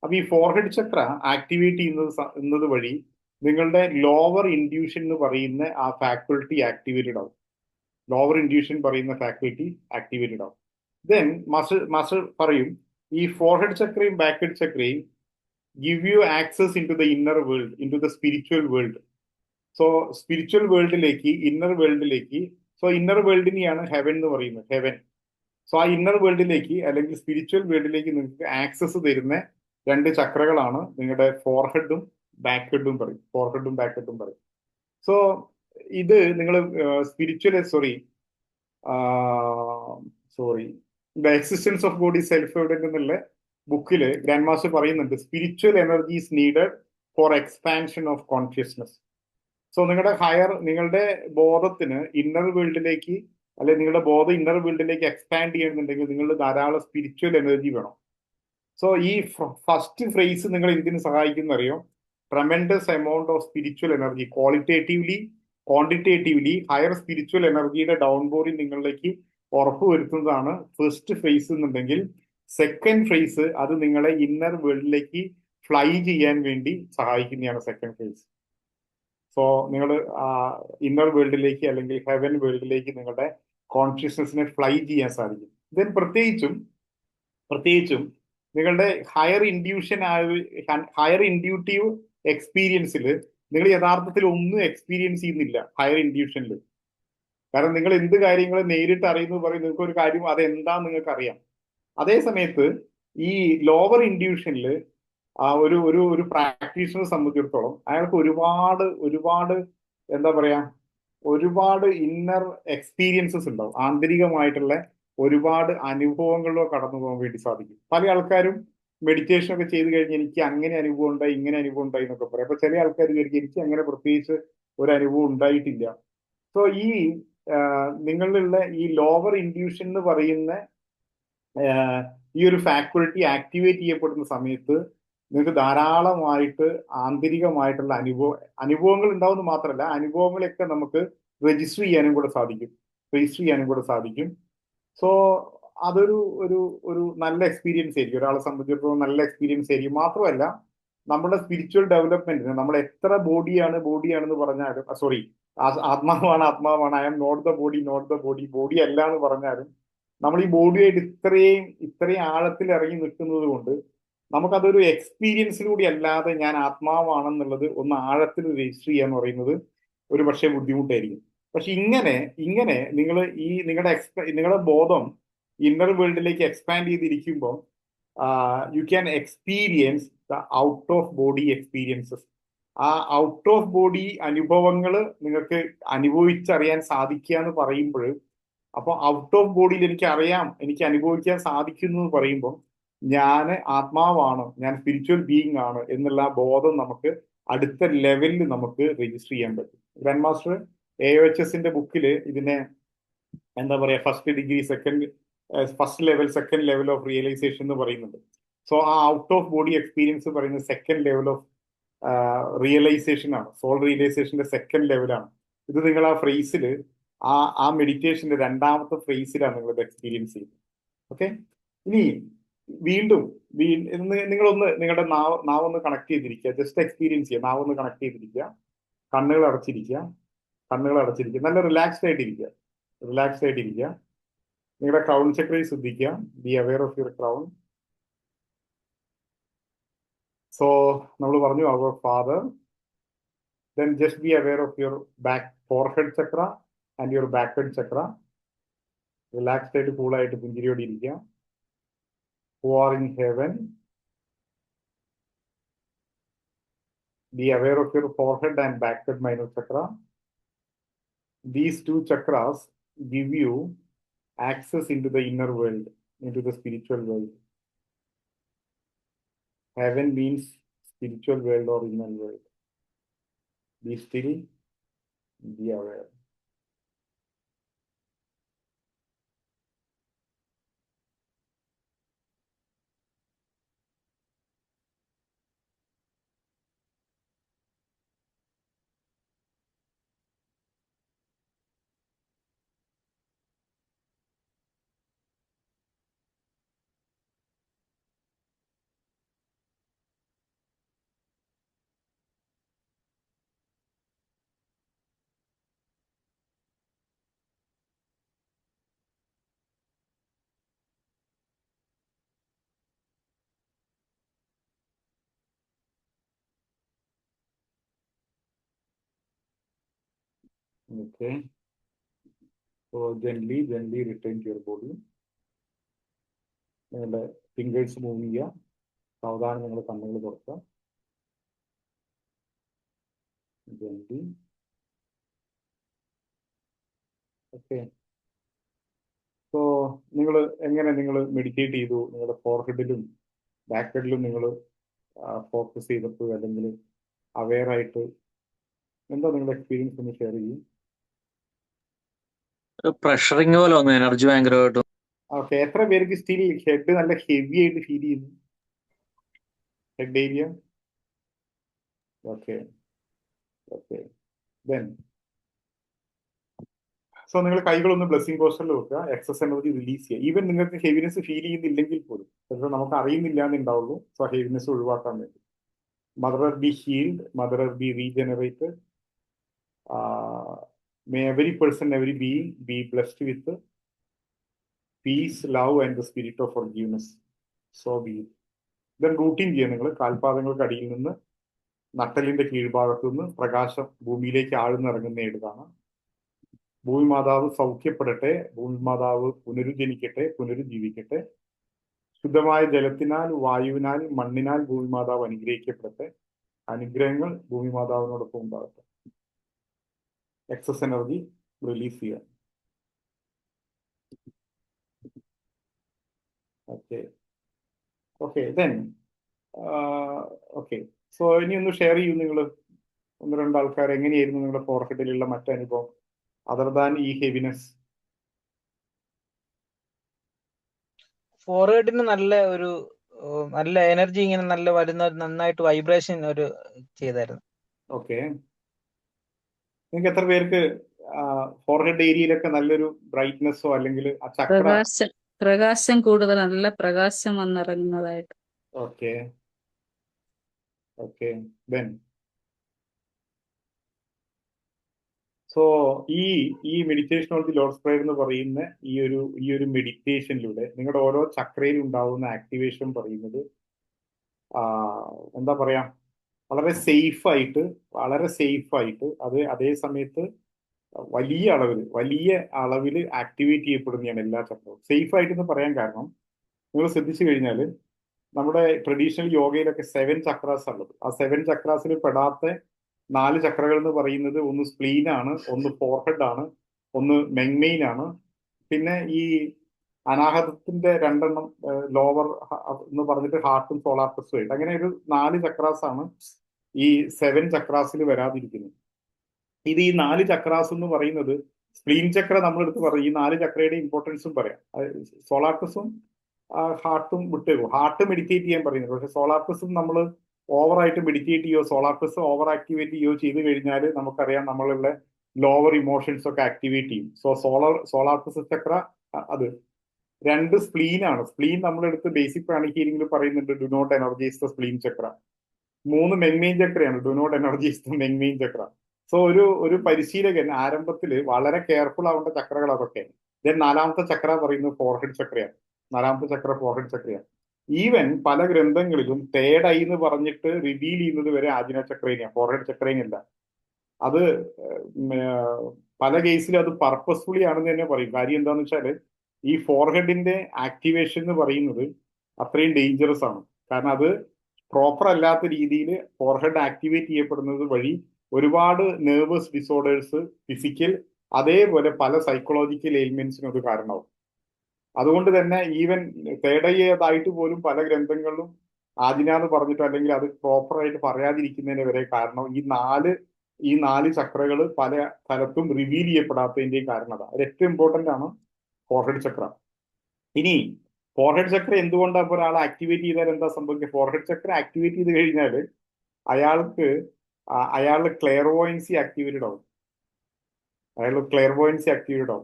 അപ്പൊ ഈ ഫോർഹെഡ് ചക്ര ആക്ടിവേറ്റ് ചെയ്യുന്നത് വഴി നിങ്ങളുടെ ലോവർ ഇൻഡ്യൂഷൻ എന്ന് പറയുന്ന ആ ഫാക്കൾട്ടി ആക്ടിവേറ്റഡ് ആവും. ദെൻ മസിൽ പറയും ഈ ഫോർഹെഡ് ചക്രയും ബാക്ക് ഹെഡ് ചക്രയും give you access into the inner world, into the spiritual world. So spiritual വേൾഡിലേക്ക്, ഇന്നർ വേൾഡിലേക്ക്, സോ ഇന്നർ വേൾഡിനെയാണ് ഹെവൻ എന്ന് പറയുന്നത്, ഹെവൻ. സോ ആ ഇന്നർ വേൾഡിലേക്ക് അല്ലെങ്കിൽ സ്പിരിച്വൽ വേൾഡിലേക്ക് നിങ്ങൾക്ക് ആക്സസ് തരുന്ന രണ്ട് ചക്രകളാണ് നിങ്ങളുടെ ഫോർഹെഡും ബാക്ക് ഹെഡും പറയും. സോ ഇത് നിങ്ങൾ the existence of God is self evident എന്നുള്ള ബുക്കില് ഗ്രാൻഡ് മാസ്റ്റർ പറയുന്നുണ്ട് spiritual energy is needed for expansion of consciousness. So നിങ്ങളുടെ ബോധത്തിന് ഇന്നർ വേൾഡിലേക്ക്, അല്ലെ നിങ്ങളുടെ ബോധം ഇന്നർ വേൾഡിലേക്ക് എക്സ്പാൻഡ് ചെയ്യുന്നുണ്ടെങ്കിൽ നിങ്ങൾ ധാരാളം സ്പിരിച്വൽ എനർജി വേണം. സോ ഈ ഫസ്റ്റ് ഫ്രേസ് നിങ്ങൾ എന്തിനു സഹായിക്കുന്ന അറിയോ? Tremendous amount of spiritual energy, qualitatively quantitatively higher spiritual എനർജിയുടെ ഡൗൺ ബോറിൽ നിങ്ങളിലേക്ക് ഉറപ്പുവരുത്തുന്നതാണ് ഫസ്റ്റ് ഫ്രേസ് എന്നുണ്ടെങ്കിൽ, സെക്കൻഡ് ഫ്രേസ് അത് നിങ്ങളെ ഇന്നർ വേൾഡിലേക്ക് ഫ്ലൈ ചെയ്യാൻ വേണ്ടി സഹായിക്കുന്നതാണ് സെക്കൻഡ് ഫ്രേസ്. സോ നിങ്ങൾ ഇന്നർ വേൾഡിലേക്ക് അല്ലെങ്കിൽ ഹെവൻ വേൾഡിലേക്ക് നിങ്ങളുടെ കോൺഷ്യസ്നെസ്സിനെ ഫ്ലൈ ചെയ്യാൻ സാധിക്കും. ദെൻ പ്രത്യേകിച്ചും നിങ്ങളുടെ ഹയർ ഇൻഡ്യൂട്ടീവ് എക്സ്പീരിയൻസിൽ നിങ്ങൾ യഥാർത്ഥത്തിൽ ഒന്നും എക്സ്പീരിയൻസ് ചെയ്യുന്നില്ല ഹയർ ഇൻഡ്യൂഷനിൽ. കാരണം നിങ്ങൾ എന്ത് കാര്യങ്ങൾ നേരിട്ട് അറിയുന്നു പറയും, നിങ്ങൾക്ക് ഒരു കാര്യം അതെന്താന്ന് നിങ്ങൾക്ക് അറിയാം. അതേ സമയത്ത് ഈ ലോവർ ഇൻഡ്യൂഷനിൽ ഒരു പ്രാക്ടീഷണറെ സംബന്ധിച്ചിടത്തോളം അയാൾക്ക് ഒരുപാട് എന്താ പറയാ, ഒരുപാട് ഇന്നർ എക്സ്പീരിയൻസസ് ഉണ്ടാവും, ആന്തരികമായിട്ടുള്ള ഒരുപാട് അനുഭവങ്ങളിലോ കടന്നു പോകാൻ വേണ്ടി സാധിക്കും. പല ആൾക്കാരും മെഡിറ്റേഷൻ ഒക്കെ ചെയ്ത് കഴിഞ്ഞ് എനിക്ക് അങ്ങനെ അനുഭവം ഉണ്ടായി, ഇങ്ങനെ അനുഭവം ഉണ്ടായി എന്നൊക്കെ പറയും. അപ്പൊ ചില ആൾക്കാർ വിചാരിക്കും എനിക്ക് അങ്ങനെ പ്രത്യേകിച്ച് ഒരു അനുഭവം ഉണ്ടായിട്ടില്ല. സോ ഈ നിങ്ങളിലുള്ള ഈ ലോവർ ഇൻഡ്യൂഷൻ എന്ന് പറയുന്ന ഈ ഒരു ഫാക്കൽറ്റി ആക്ടിവേറ്റ് ചെയ്യപ്പെടുന്ന സമയത്ത് നിങ്ങൾക്ക് ധാരാളമായിട്ട് ആന്തരികമായിട്ടുള്ള അനുഭവങ്ങൾ ഉണ്ടാവുന്ന മാത്രമല്ല, അനുഭവങ്ങളൊക്കെ നമുക്ക് രജിസ്റ്റർ ചെയ്യാനും കൂടെ സാധിക്കും. സോ അതൊരു ഒരു ഒരു നല്ല എക്സ്പീരിയൻസ് ആയിരിക്കും, ഒരാളെ സംബന്ധിച്ചിടത്തോളം നല്ല എക്സ്പീരിയൻസ് ആയിരിക്കും. മാത്രമല്ല നമ്മുടെ സ്പിരിച്വൽ ഡെവലപ്മെന്റിന് നമ്മൾ എത്ര ബോഡിയാണെന്ന് പറഞ്ഞാലും, സോറി, ആത്മാവാണ്, I am not the body അല്ല എന്ന് പറഞ്ഞാലും, നമ്മൾ ഈ ബോഡിയായിട്ട് ഇത്രയും ആഴത്തിൽ ഇറങ്ങി നിൽക്കുന്നത് കൊണ്ട് നമുക്കതൊരു എക്സ്പീരിയൻസിലൂടെ അല്ലാതെ ഞാൻ ആത്മാവാണെന്നുള്ളത് ഒന്ന് ആഴത്തിൽ രജിസ്റ്റർ ചെയ്യാന്ന് പറയുന്നത് ഒരു പക്ഷേ ബുദ്ധിമുട്ടായിരിക്കും. പക്ഷെ ഇങ്ങനെ നിങ്ങൾ ഈ നിങ്ങളുടെ ബോധം ഇന്നർ വേൾഡിലേക്ക് എക്സ്പാൻഡ് ചെയ്തിരിക്കുമ്പോൾ you can experience the out of body experiences. ആ ഔട്ട് ഓഫ് ബോഡി അനുഭവങ്ങൾ നിങ്ങൾക്ക് അനുഭവിച്ചറിയാൻ സാധിക്കുക എന്ന് പറയുമ്പോൾ, അപ്പോൾ ഔട്ട് ഓഫ് ബോഡിയിൽ എനിക്ക് അനുഭവിക്കാൻ സാധിക്കുന്നു എന്ന് പറയുമ്പോൾ ഞാൻ ആത്മാവാണ്, ഞാൻ സ്പിരിച്വൽ ബീയിങ് ആണ് എന്നുള്ള ബോധം നമുക്ക് അടുത്ത ലെവലിൽ നമുക്ക് രജിസ്റ്റർ ചെയ്യാൻ പറ്റും. ഗ്രാൻഡ് മാസ്റ്റർ AOHSന്റെ ബുക്കിൽ ഇതിനെ എന്താ പറയാ, first level second level of realisation എന്ന് പറയുന്നുണ്ട്. സോ ആ ഔട്ട് ഓഫ് ബോഡി എക്സ്പീരിയൻസ് പറയുന്നത് സെക്കൻഡ് ലെവൽ ഓഫ് റിയലൈസേഷൻ ആണ്, സോൾ റിയലൈസേഷന്റെ സെക്കൻഡ് ലെവലാണ്. ഇത് നിങ്ങൾ ആ ഫ്രേസിൽ ആ മെഡിറ്റേഷന്റെ രണ്ടാമത്തെ ഫ്രേസിലാണ് നിങ്ങൾ ഇത് എക്സ്പീരിയൻസ് ചെയ്യുന്നത്. ഓക്കെ, ഇനി വീണ്ടും നിങ്ങളൊന്ന് നിങ്ങളുടെ നാവൊന്ന് കണക്ട് ചെയ്തിരിക്കുക, ജസ്റ്റ് എക്സ്പീരിയൻസ് ചെയ്യുക. നാവൊന്ന് കണക്ട് ചെയ്തിരിക്കുക, കണ്ണുകൾ അടച്ചിരിക്കുക, നല്ല റിലാക്സ്ഡ് ആയിട്ടിരിക്കുക. നിങ്ങളുടെ ക്രൗൺ ചക്രയിൽ ശ്രദ്ധിക്കുക. Be aware of your crown. So നമ്മൾ പറഞ്ഞു അവർ father, then just be aware of your forehead chakra and your backward chakra. Relaxed ആയിട്ട് കൂൾ ആയിട്ട് പുഞ്ചിരിയോടെ ഇരിക്കുക. Who are in heaven, be aware of your forehead and backward minor chakra. These two chakras give you access into the inner world, into the spiritual world. Heaven means spiritual world or inner world. Be still, be aware. Okay. So gently return to your body. നിങ്ങളുടെ fingers move ചെയ്യുക. സാവധാനം നിങ്ങളുടെ കണ്ണുകൾ തുറക്കുക. Gently. Okay. So നിങ്ങൾ meditate ചെയ്തു, നിങ്ങളുടെ ഫോർഹെഡിലും back ഹെഡിലും നിങ്ങൾ ഫോക്കസ് ചെയ്തപ്പോൾ, അല്ലെങ്കിൽ അവെയർ ആയിട്ട് എന്താ നിങ്ങളുടെ എക്സ്പീരിയൻസ് ഒന്ന് ഷെയർ ചെയ്യും. പ്രഷറിങ് പോലെ വന്നു, എനർജി ഭയങ്കരമായിട്ട്. ഓക്കെ, എത്ര പേർക്ക് സ്റ്റിൽ ഹെഡ് നല്ല ഹെവി ആയിട്ട് ഫീൽ ചെയ്യുന്നു? Head area. Okay. Then so നിങ്ങൾ കൈകളൊന്ന് ബ്ലെസ്സിംഗ് പോസ്റ്ററിൽ വെക്കുക, എക്സസ് എനർജി റിലീസ് ചെയ്യുക. ഈവൻ നിങ്ങൾക്ക് ഹെവിനെസ് ഫീൽ ചെയ്യുന്നില്ലെങ്കിൽ പോലും, ചിലപ്പോൾ നമുക്ക് അറിയുന്നില്ല എന്നുണ്ടാവുള്ളൂ. സോ ഹെവിനെസ് ഒഴിവാക്കാൻ വേണ്ടി mother earth B healed, mother earth B regenerated. May every person, every being be blessed with peace, love and the spirit of forgiveness. So be it. Then routine ചെയ്യുക. നിങ്ങൾ കാൽപാദങ്ങൾക്ക് അടിയിൽ നിന്ന് നട്ടലിന്റെ കീഴ്ഭാഗത്തു നിന്ന് പ്രകാശം ഭൂമിയിലേക്ക് ആഴ്ന്നിറങ്ങുന്ന ഏതാണ്. ഭൂമി മാതാവ് സൗഖ്യപ്പെടട്ടെ, ഭൂമി മാതാവ് പുനരുജ്ജീവിക്കട്ടെ. ശുദ്ധമായ ജലത്തിനാൽ, വായുവിനാൽ, മണ്ണിനാൽ ഭൂമി മാതാവ് അനുഗ്രഹിക്കപ്പെടട്ടെ. അനുഗ്രഹങ്ങൾ ഭൂമി മാതാവിനോടൊപ്പം ഉണ്ടാകട്ടെ. എക്സസ് എനർജി റിലീസ് ചെയ്യാം. Okay, okay then okay. So ഇനി ഒന്ന് ഷെയർ ചെയ്യൂ നിങ്ങൾ, ഒന്ന് രണ്ട് ആൾക്കാർ, എങ്ങനെയായിരുന്നു നിങ്ങളുടെ ഫോർഹെഡിലുള്ള മറ്റനുഭവം അതർ ദാൻ ഈ ഹെവിനെസ്? ഫോർവേഡിന് നല്ല ഒരു നല്ല എനർജി ഇങ്ങനെ നല്ല വരുന്ന നന്നായിട്ട് വൈബ്രേഷൻ ഒരു ചെയ്തായിരുന്നു. ഓക്കെ. നിങ്ങൾക്ക് എത്ര പേർക്ക് ഫോർഹെഡ് ഏരിയയിലൊക്കെ നല്ലൊരു ബ്രൈറ്റ്നെസ്സോ അല്ലെങ്കിൽ ആ ചക്ര? പ്രകാശം കൂടുതൽ, നല്ല പ്രകാശം വന്നിറങ്ങുന്നതായിട്ട്. ഓക്കെ ഓക്കെ ദെൻ സോ ഈ ഈ meditation of the Lord's prayer എന്ന് പറയുന്ന ഈ ഒരു മെഡിറ്റേഷനിലൂടെ നിങ്ങളുടെ ഓരോ ചക്രയിലും ഉണ്ടാവുന്ന ആക്ടിവേഷൻ പറയുന്നത് എന്താ പറയാ, വളരെ സേഫ് ആയിട്ട് അത് അതേ സമയത്ത് വലിയ അളവിൽ ആക്ടിവേറ്റ് ചെയ്യപ്പെടുന്നതാണ് എല്ലാ ചക്രവും. സേഫ് ആയിട്ട് എന്ന് പറയാൻ കാരണം നിങ്ങൾ ശ്രദ്ധിച്ചു കഴിഞ്ഞാൽ നമ്മുടെ ട്രഡീഷണൽ യോഗയിലൊക്കെ 7 ചക്രാസ് ഉള്ളത്. ആ 7 ചക്രാസിൽ പെടാത്ത 4 ചക്രകൾ എന്ന് പറയുന്നത് ഒന്ന് സ്പ്ലീൻ ആണ്, ഒന്ന് ഫോർഹെഡ് ആണ്, ഒന്ന് മെങ്മെയിൻ ആണ്, പിന്നെ ഈ അനാഹതത്തിന്റെ 2 എണ്ണം ലോവർ എന്ന് പറഞ്ഞിട്ട് ഹാർട്ടും സോളാർ പ്ലസും ആയിട്ട് അങ്ങനെ ഒരു 4 ചക്രാസ് ആണ് ഈ 7 ചക്രാസിൽ വരാതിരിക്കുന്നത്. ഇത് ഈ 4 ചക്രാസ് എന്ന് പറയുന്നത് സ്പ്ലീൻ ചക്ര നമ്മളെടുത്ത് പറയും. ഈ 4 ചക്രയുടെ ഇമ്പോർട്ടൻസും പറയാം. സോളാർ പ്ലസും ഹാർട്ടും വിട്ടേക്കും. ഹാർട്ട് മെഡിറ്റേറ്റ് ചെയ്യാൻ പറയുന്നത്, പക്ഷെ സോളാർ പ്ലസും നമ്മൾ ഓവറായിട്ട് മെഡിറ്റേറ്റ് ചെയ്യോ സോളാർ പ്ലസ് ഓവർ ആക്ടിവേറ്റ് ചെയ്യോ ചെയ്ത് കഴിഞ്ഞാൽ നമുക്കറിയാം നമ്മളുള്ള ലോവർ ഇമോഷൻസ് ഒക്കെ ആക്ടിവേറ്റ് ചെയ്യും. സോ സോളാർ പ്ലസ് ചക്ര അത് 2 സ്പ്ലീൻ ആണ്. സ്പ്ലീൻ നമ്മളെടുത്ത് ബേസിക് പ്രാണിക് ഹീലിംഗിൽ പറയുന്നുണ്ട് do not energize the spleen chakra. 3 മെങ്മെയിൻ ചക്രയാണ്, ഡു നോട്ട് എനർജൈസ് ദ മെങ്മെയിൻ ചക്ര. സോ ഒരു പരിശീലകൻ ആരംഭത്തിൽ വളരെ കെയർഫുൾ ആവേണ്ട ചക്രകൾ അതൊക്കെ. ദെൻ 4ാമത്തെ ചക്ര പറയുന്നത് ഫോർഹെഡ് ചക്രയാണ്. 4ാമത്തെ ചക്ര ഫോർഹെഡ് ചക്രയാണ്. ഈവൻ പല ഗ്രന്ഥങ്ങളിലും തേർഡ് ഐ എന്ന് പറഞ്ഞിട്ട് റിവീൽ ചെയ്യുന്നത് വരെ ആജ്ഞ ചക്രേനെയാണ്, ഫോർഹെഡ് ചക്രേനല്ല. അത് പല കേസിലും അത് പർപ്പസ്ഫുള്ളി ആണെന്ന് തന്നെ പറയും. കാര്യം എന്താണെന്ന് വെച്ചാൽ ഈ ഫോർഹെഡിന്റെ ആക്ടിവേഷൻ എന്ന് പറയുന്നത് അത്രയും ഡേഞ്ചറസ് ആണ്. കാരണം അത് പ്രോപ്പർ അല്ലാത്ത രീതിയിൽ ഫോർഹെഡ് ആക്ടിവേറ്റ് ചെയ്യപ്പെടുന്നത് വഴി ഒരുപാട് നെർവസ് ഡിസോർഡേഴ്സ്, ഫിസിക്കൽ അതേപോലെ പല സൈക്കോളജിക്കൽ എലിമെന്റ്സിനും അത് കാരണമാവും. അതുകൊണ്ട് തന്നെ ഈവൻ തേർഡ് ഐ ആയിട്ട് പോലും പല ഗ്രന്ഥങ്ങളിലും ആദിന എന്ന് പറഞ്ഞിട്ടോ അല്ലെങ്കിൽ അത് പ്രോപ്പറായിട്ട് പറയാതിരിക്കുന്നതിന് വരെ കാരണം ഈ നാല് ചക്രകൾ പല സ്ഥലത്തും റിവീൽ ചെയ്യപ്പെടാത്തതിന്റെയും കാരണം അതാണ്. അത് ഏറ്റവും ഇമ്പോർട്ടന്റ് ആണ് ഫോർഹെഡ് ചക്ര. ഇനി ഫോർഹെഡ് ചക്ര എന്തുകൊണ്ടാണ് ഇപ്പോൾ ഒരാൾ ആക്ടിവേറ്റ് ചെയ്താൽ എന്താ സംഭവിക്കുക? ഫോർഹെഡ് ചക്ര ആക്ടിവേറ്റ് ചെയ്ത് കഴിഞ്ഞാൽ അയാളുടെ ക്ലെയർവോയൻസി ആക്ടിവേറ്റഡ് ആവും.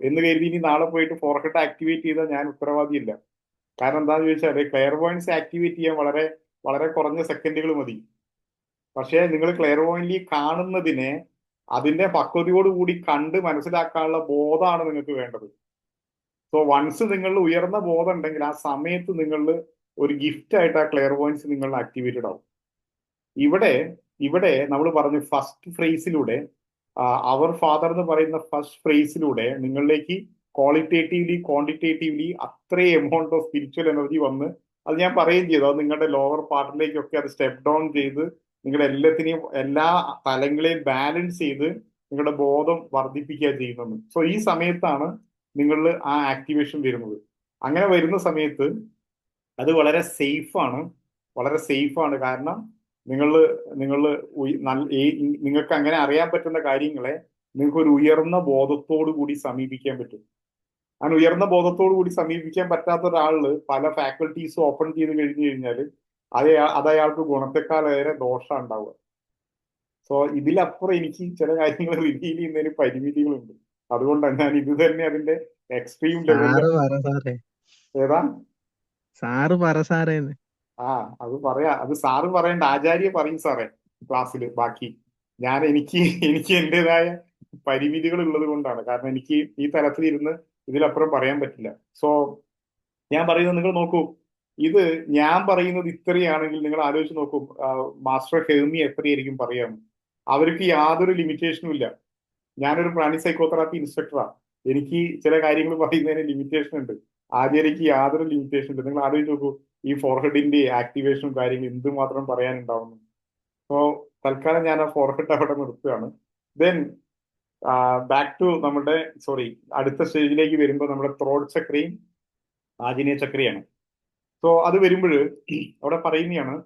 എന്ന് കരുതി ഇനി നാളെ പോയിട്ട് ഫോർഹെഡ് ആക്ടിവേറ്റ് ചെയ്താൽ ഞാൻ ഉത്തരവാദിയില്ല. കാരണം എന്താണെന്ന് ചോദിച്ചാൽ ക്ലെയർവോയൻസി ആക്ടിവേറ്റ് ചെയ്യാൻ വളരെ വളരെ കുറഞ്ഞ സെക്കൻഡുകൾ മതി. പക്ഷേ നിങ്ങൾ ക്ലെയർവോയിൻലി കാണുന്നതിനെ അതിന്റെ പക്വതയോടുകൂടി കണ്ട് മനസ്സിലാക്കാനുള്ള ബോധമാണ് നിങ്ങൾക്ക് വേണ്ടത്. സോ വൺസ് നിങ്ങളിൽ ഉയർന്ന ബോധം ഉണ്ടെങ്കിൽ ആ സമയത്ത് നിങ്ങളിൽ ഒരു ഗിഫ്റ്റ് ആയിട്ട് ആ ക്ലെയർവോയിൻസ് നിങ്ങളിൽ ആക്ടിവേറ്റഡ് ആവും. ഇവിടെ നമ്മൾ പറഞ്ഞു ഫസ്റ്റ് ഫ്രേസിലൂടെ അവർ ഫാദർ എന്ന് പറയുന്ന ഫസ്റ്റ് ഫ്രേസിലൂടെ നിങ്ങളിലേക്ക് ക്വാളിറ്റേറ്റീവ്ലി ക്വാണ്ടിറ്റേറ്റീവ്ലി അത്രയും എമൗണ്ട് ഓഫ് സ്പിരിച്വൽ എനർജി വന്ന് അത് ഞാൻ പറയുകയും ചെയ്തു. അത് നിങ്ങളുടെ ലോവർ പാർട്ടിലേക്കൊക്കെ അത് സ്റ്റെപ്പ് ഡൗൺ ചെയ്ത് നിങ്ങളുടെ എല്ലാത്തിനെയും എല്ലാ തലങ്ങളെയും ബാലൻസ് ചെയ്ത് നിങ്ങളുടെ ബോധം വർദ്ധിപ്പിക്കുക ചെയ്യുന്നത്. സോ ഈ സമയത്താണ് നിങ്ങളിൽ ആ ആക്ടിവേഷൻ വരുന്നത്. അങ്ങനെ വരുന്ന സമയത്ത് അത് വളരെ സേഫാണ്. കാരണം നിങ്ങൾക്ക് അങ്ങനെ അറിയാൻ പറ്റുന്ന കാര്യങ്ങളെ നിങ്ങൾക്ക് ഒരു ഉയർന്ന ബോധത്തോടു കൂടി സമീപിക്കാൻ പറ്റും. അങ്ങനെ ഉയർന്ന ബോധത്തോടു കൂടി സമീപിക്കാൻ പറ്റാത്ത ഒരാളില് പല ഫാക്കൽറ്റീസും ഓപ്പൺ ചെയ്ത് കഴിഞ്ഞു കഴിഞ്ഞാൽ അത് അയാൾക്ക് ഗുണത്തെക്കാളേറെ ദോഷം ഉണ്ടാവുക. സോ ഇതിലപ്പുറം എനിക്ക് ചില കാര്യങ്ങൾ റിവീൽ ചെയ്യുന്നതിന് പരിമിതികളുണ്ട്. അതുകൊണ്ടാണ് ഞാൻ ഇത് തന്നെ അതിന്റെ എക്സ്ട്രീം ലെവലിൽ. ഏതാ സാറ് പറ സാറേ. അത് പറയാ, അത് സാറ് പറയേണ്ട, ആചാര്യ പറയും സാറേ ക്ലാസ്സിൽ. ബാക്കി എനിക്ക് എന്റേതായ പരിമിതികൾ ഉള്ളത് കൊണ്ടാണ്. കാരണം എനിക്ക് ഈ തലത്തിലിരുന്ന് ഇതിലപ്പുറം പറയാൻ പറ്റില്ല. സോ ഞാൻ പറയുന്നത് നിങ്ങൾ നോക്കൂ, ഇത് ഞാൻ പറയുന്നത് ഇത്രയാണെങ്കിൽ നിങ്ങൾ ആലോചിച്ച് നോക്കൂ, മാസ്റ്റർ ഹെർമി എത്രയായിരിക്കും പറയാമോ? അവർക്ക് യാതൊരു ലിമിറ്റേഷനും ഇല്ല. ഞാനൊരു പ്രാണി സൈക്കോതെറാപ്പി ഇൻസ്ട്രക്ടറാണ്. എനിക്ക് ചില കാര്യങ്ങൾ പറയുന്നതിന് ലിമിറ്റേഷൻ ഉണ്ട്. ആചാര്യക്ക് യാതൊരു ലിമിറ്റേഷൻ ഇല്ല. നിങ്ങൾ ആലോചിച്ച് നോക്കൂ, ഈ ഫോർഹെഡിന്റെ ആക്ടിവേഷനും കാര്യങ്ങളും എന്തുമാത്രം പറയാനുണ്ടാവുന്നു. സോ തൽക്കാലം ഞാൻ ആ ഫോർഹെഡ് അവിടെ നിർത്തുകയാണ്. ദെൻ ബാക്ക് ടു നമ്മുടെ അടുത്ത സ്റ്റേജിലേക്ക് വരുമ്പോൾ നമ്മുടെ ത്രോട്ട് ചക്രയും ആഞ്ജനേയ ചക്രയാണ്. സോ സോ അത് വരുമ്പോൾ അവിടെ പറയുന്നതാണ്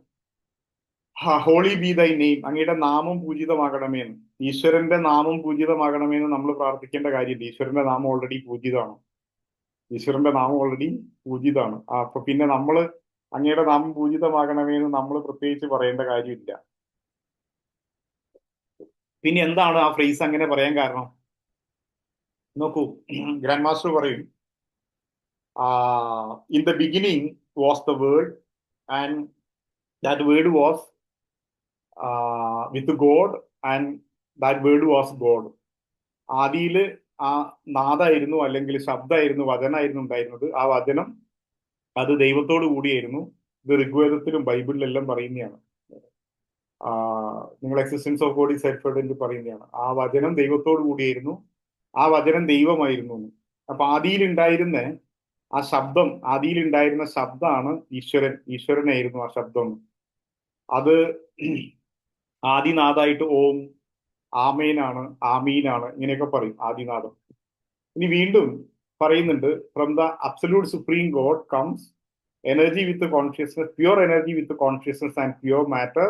ഹോളി ബി ദൈ നെയിം, അങ്ങയുടെ നാമം പൂജിതമാകണമേന്ന്. ഈശ്വരന്റെ നാമം പൂജിതമാകണമേന്ന് നമ്മൾ പ്രാർത്ഥിക്കേണ്ട കാര്യമില്ല. ഈശ്വരന്റെ നാമം ഓൾറെഡി പൂജിതമാണ്. ഈശ്വരന്റെ നാമം ഓൾറെഡി പൂജിതമാണ്. അപ്പൊ പിന്നെ നമ്മൾ അങ്ങയുടെ നാമം പൂജിതമാകണമേന്ന് നമ്മൾ പ്രത്യേകിച്ച് പറയേണ്ട കാര്യമില്ല. പിന്നെ എന്താണ് ആ ഫ്രേസ് അങ്ങനെ പറയാൻ കാരണം? നോക്കൂ, ഗ്രാൻഡ് മാസ്റ്റർ പറയും, in the beginning was the word and that word was with God and that word was God. ആദിയില് ആ നാദായിരുന്നു, അല്ലെങ്കിൽ ശബ്ദമായിരുന്നു, വചനായിരുന്നു ഉണ്ടായിരുന്നത്. ആ വചനം അത് ദൈവത്തോടു കൂടിയായിരുന്നു. ഇത് ഋഗ്വേദത്തിലും ബൈബിളിലെല്ലാം പറയുന്നതാണ്. നിങ്ങൾ existence of God is self പറയുന്നതാണ്. ആ വചനം ദൈവത്തോടു കൂടിയായിരുന്നു, ആ വചനം ദൈവമായിരുന്നു. അപ്പൊ ആദിയിലുണ്ടായിരുന്ന ആ ശബ്ദം, ആദിയിലുണ്ടായിരുന്ന ശബ്ദമാണ് ഈശ്വരൻ. ഈശ്വരനായിരുന്നു ആ ശബ്ദം. അത് ആദിനാഥായിട്ട് ഓം, ആമേനാണ്, ആമീനാണ്, ഇങ്ങനെയൊക്കെ പറയും ആദിനാഥം. ഇനി വീണ്ടും പറയുന്നുണ്ട്, from the absolute supreme God comes energy with consciousness, pure energy with consciousness and pure matter,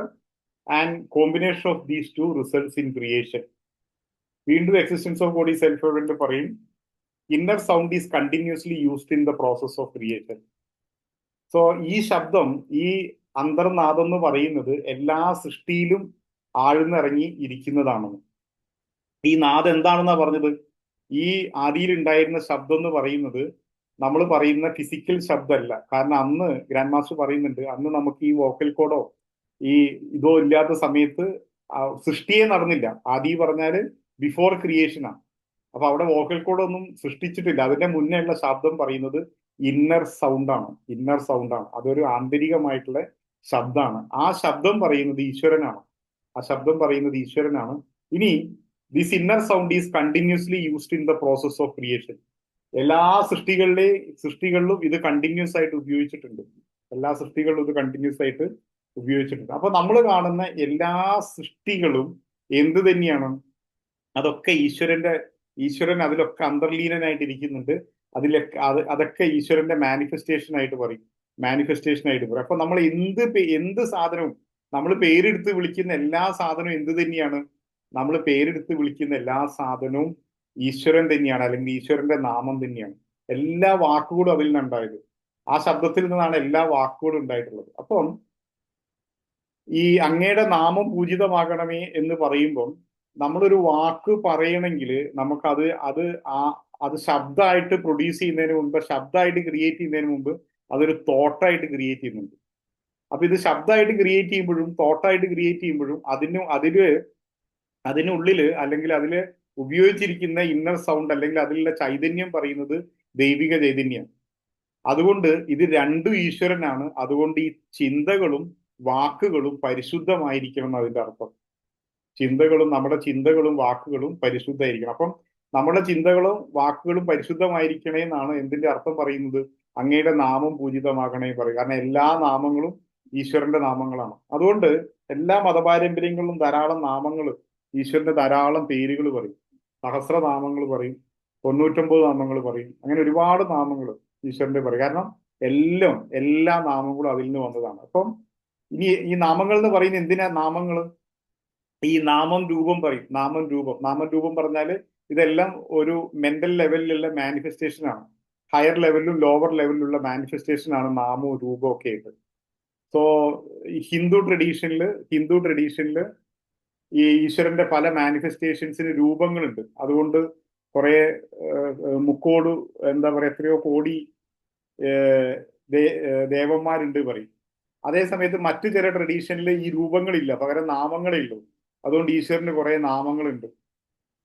and combination of these two results in creation. വീണ്ടും existence of God is self evident പറയും, inner sound is continuously used in the process of creation. So ഈ ശബ്ദം, ഈ അന്തർനാദം എന്ന് പറയുന്നത് എല്ലാ സൃഷ്ടിയിലും ആഴ്ന്നിറങ്ങി ഇരിക്കുന്നതാണ്. ഈ നാദം എന്താണെന്നാ പറഞ്ഞത്? ഈ ആദിയിൽ ഉണ്ടായിരുന്ന ശബ്ദം എന്ന് പറയുന്നത് നമ്മൾ പറയുന്ന ഫിസിക്കൽ ശബ്ദമല്ല. കാരണം അന്ന് ഗ്രാൻഡ് മാസ്റ്റർ പറയുന്നുണ്ട്, അന്ന് നമുക്ക് ഈ വോക്കൽ കോഡോ ഈ ഇതോ ഇല്ലാത്ത സമയത്ത് സൃഷ്ടിയെ നടന്നില്ല. ആദി പറഞ്ഞാല് ബിഫോർ ക്രിയേഷനാണ്. അപ്പൊ അവിടെ വോക്കൽ കോഡൊന്നും സൃഷ്ടിച്ചിട്ടില്ല. അതിന്റെ മുന്നേ ഉള്ള ശബ്ദം പറയുന്നത് ഇന്നർ സൗണ്ടാണ്. ഇന്നർ സൗണ്ടാണ്, അതൊരു ആന്തരികമായിട്ടുള്ള ശബ്ദമാണ്. ആ ശബ്ദം പറയുന്നത് ഈശ്വരനാണ്. ആ ശബ്ദം പറയുന്നത് ഈശ്വരനാണ്. ഇനി this inner sound is continuously used in the process of creation. എല്ലാ സൃഷ്ടികളിലും ഇത് കണ്ടിന്യൂസ് ആയിട്ട് ഉപയോഗിച്ചിട്ടുണ്ട്. എല്ലാ സൃഷ്ടികളിലും ഇത് കണ്ടിന്യൂസ് ആയിട്ട് ഉപയോഗിച്ചിട്ടുണ്ട്. അപ്പൊ നമ്മൾ കാണുന്ന എല്ലാ സൃഷ്ടികളും എന്ത് തന്നെയാണ്? അതൊക്കെ ഈശ്വരൻ അതിലൊക്കെ അന്തർലീനനായിട്ട് ഇരിക്കുന്നുണ്ട്. അതൊക്കെ ഈശ്വരന്റെ മാനിഫെസ്റ്റേഷൻ ആയിട്ട് പറയും. അപ്പൊ നമ്മൾ എന്ത് സാധനവും, നമ്മൾ പേരെടുത്ത് വിളിക്കുന്ന എല്ലാ സാധനവും എന്ത് തന്നെയാണ്? നമ്മൾ പേരെടുത്ത് വിളിക്കുന്ന എല്ലാ സാധനവും ഈശ്വരൻ തന്നെയാണ്, അല്ലെങ്കിൽ ഈശ്വരന്റെ നാമം തന്നെയാണ്. എല്ലാ വാക്കുകളും അതിൽ നിന്നുണ്ടായത്. ആ ശബ്ദത്തിൽ നിന്നാണ് എല്ലാ വാക്കുകളും ഉണ്ടായിട്ടുള്ളത്. അപ്പം ഈ അങ്ങയുടെ നാമം പൂജിതമാകണമേ എന്ന് പറയുമ്പം നമ്മളൊരു വാക്ക് പറയണമെങ്കിൽ അത് ശബ്ദമായിട്ട് പ്രൊഡ്യൂസ് ചെയ്യുന്നതിന് മുമ്പ്, ശബ്ദമായിട്ട് ക്രിയേറ്റ് ചെയ്യുന്നതിന് മുമ്പ് അതൊരു തോട്ടായിട്ട് ക്രിയേറ്റ് ചെയ്യുന്നുണ്ട്. അപ്പൊ ഇത് ശബ്ദമായിട്ട് ക്രിയേറ്റ് ചെയ്യുമ്പോഴും തോട്ടായിട്ട് ക്രിയേറ്റ് ചെയ്യുമ്പോഴും അതിനുള്ളില് അല്ലെങ്കിൽ അതില് ഉപയോഗിച്ചിരിക്കുന്ന ഇന്നർ സൗണ്ട് അല്ലെങ്കിൽ അതിലുള്ള ചൈതന്യം പറയുന്നത് ദൈവിക ചൈതന്യം. അതുകൊണ്ട് ഇത് രണ്ടും ഈശ്വരനാണ്. അതുകൊണ്ട് ഈ ചിന്തകളും വാക്കുകളും പരിശുദ്ധമായിരിക്കണം എന്ന് അതിന്റെ അർത്ഥം. നമ്മുടെ ചിന്തകളും വാക്കുകളും പരിശുദ്ധമായിരിക്കണം. അപ്പം നമ്മുടെ ചിന്തകളും വാക്കുകളും പരിശുദ്ധമായിരിക്കണേ എന്നാണ് എന്തിന്റെ അർത്ഥം പറയുന്നത്? അങ്ങയുടെ നാമം പൂജിതമാകണേ പറയും. കാരണം എല്ലാ നാമങ്ങളും ഈശ്വരന്റെ നാമങ്ങളാണ്. അതുകൊണ്ട് എല്ലാ മതപാരമ്പര്യങ്ങളിലും ധാരാളം നാമങ്ങൾ, ഈശ്വരന്റെ ധാരാളം പേരുകൾ പറയും. സഹസ്രനാമങ്ങൾ പറയും, 99 നാമങ്ങൾ പറയും. അങ്ങനെ ഒരുപാട് നാമങ്ങൾ ഈശ്വരന്റെ പറയും. കാരണം എല്ലാ നാമങ്ങളും അതിൽ നിന്ന് വന്നതാണ്. അപ്പം ഇനി ഈ നാമങ്ങൾ എന്ന് പറയുന്നത് എന്തിനാ നാമങ്ങൾ? ഈ നാമം രൂപം പറയും. നാമം രൂപം പറഞ്ഞാല് ഇതെല്ലാം ഒരു മെന്റൽ ലെവലിലുള്ള മാനിഫെസ്റ്റേഷൻ ആണ്. ഹയർ ലെവലിലും ലോവർ ലെവലിലുള്ള മാനിഫെസ്റ്റേഷൻ ആണ് നാമവും രൂപവും ഒക്കെ ആയിട്ട്. സോ ഹിന്ദു ട്രഡീഷനില് ഈ ഈശ്വരന്റെ പല മാനിഫെസ്റ്റേഷൻസിന് രൂപങ്ങളുണ്ട്. അതുകൊണ്ട് കുറെ മുക്കോട് എത്രയോ കോടി ദേവന്മാരുണ്ട് പറയും. അതേ സമയത്ത് മറ്റു ചില ട്രഡീഷനിൽ ഈ രൂപങ്ങളില്ല, പകരം നാമങ്ങളേ ഉള്ളൂ. അതുകൊണ്ട് ഈശ്വരന് കുറെ നാമങ്ങളുണ്ട്.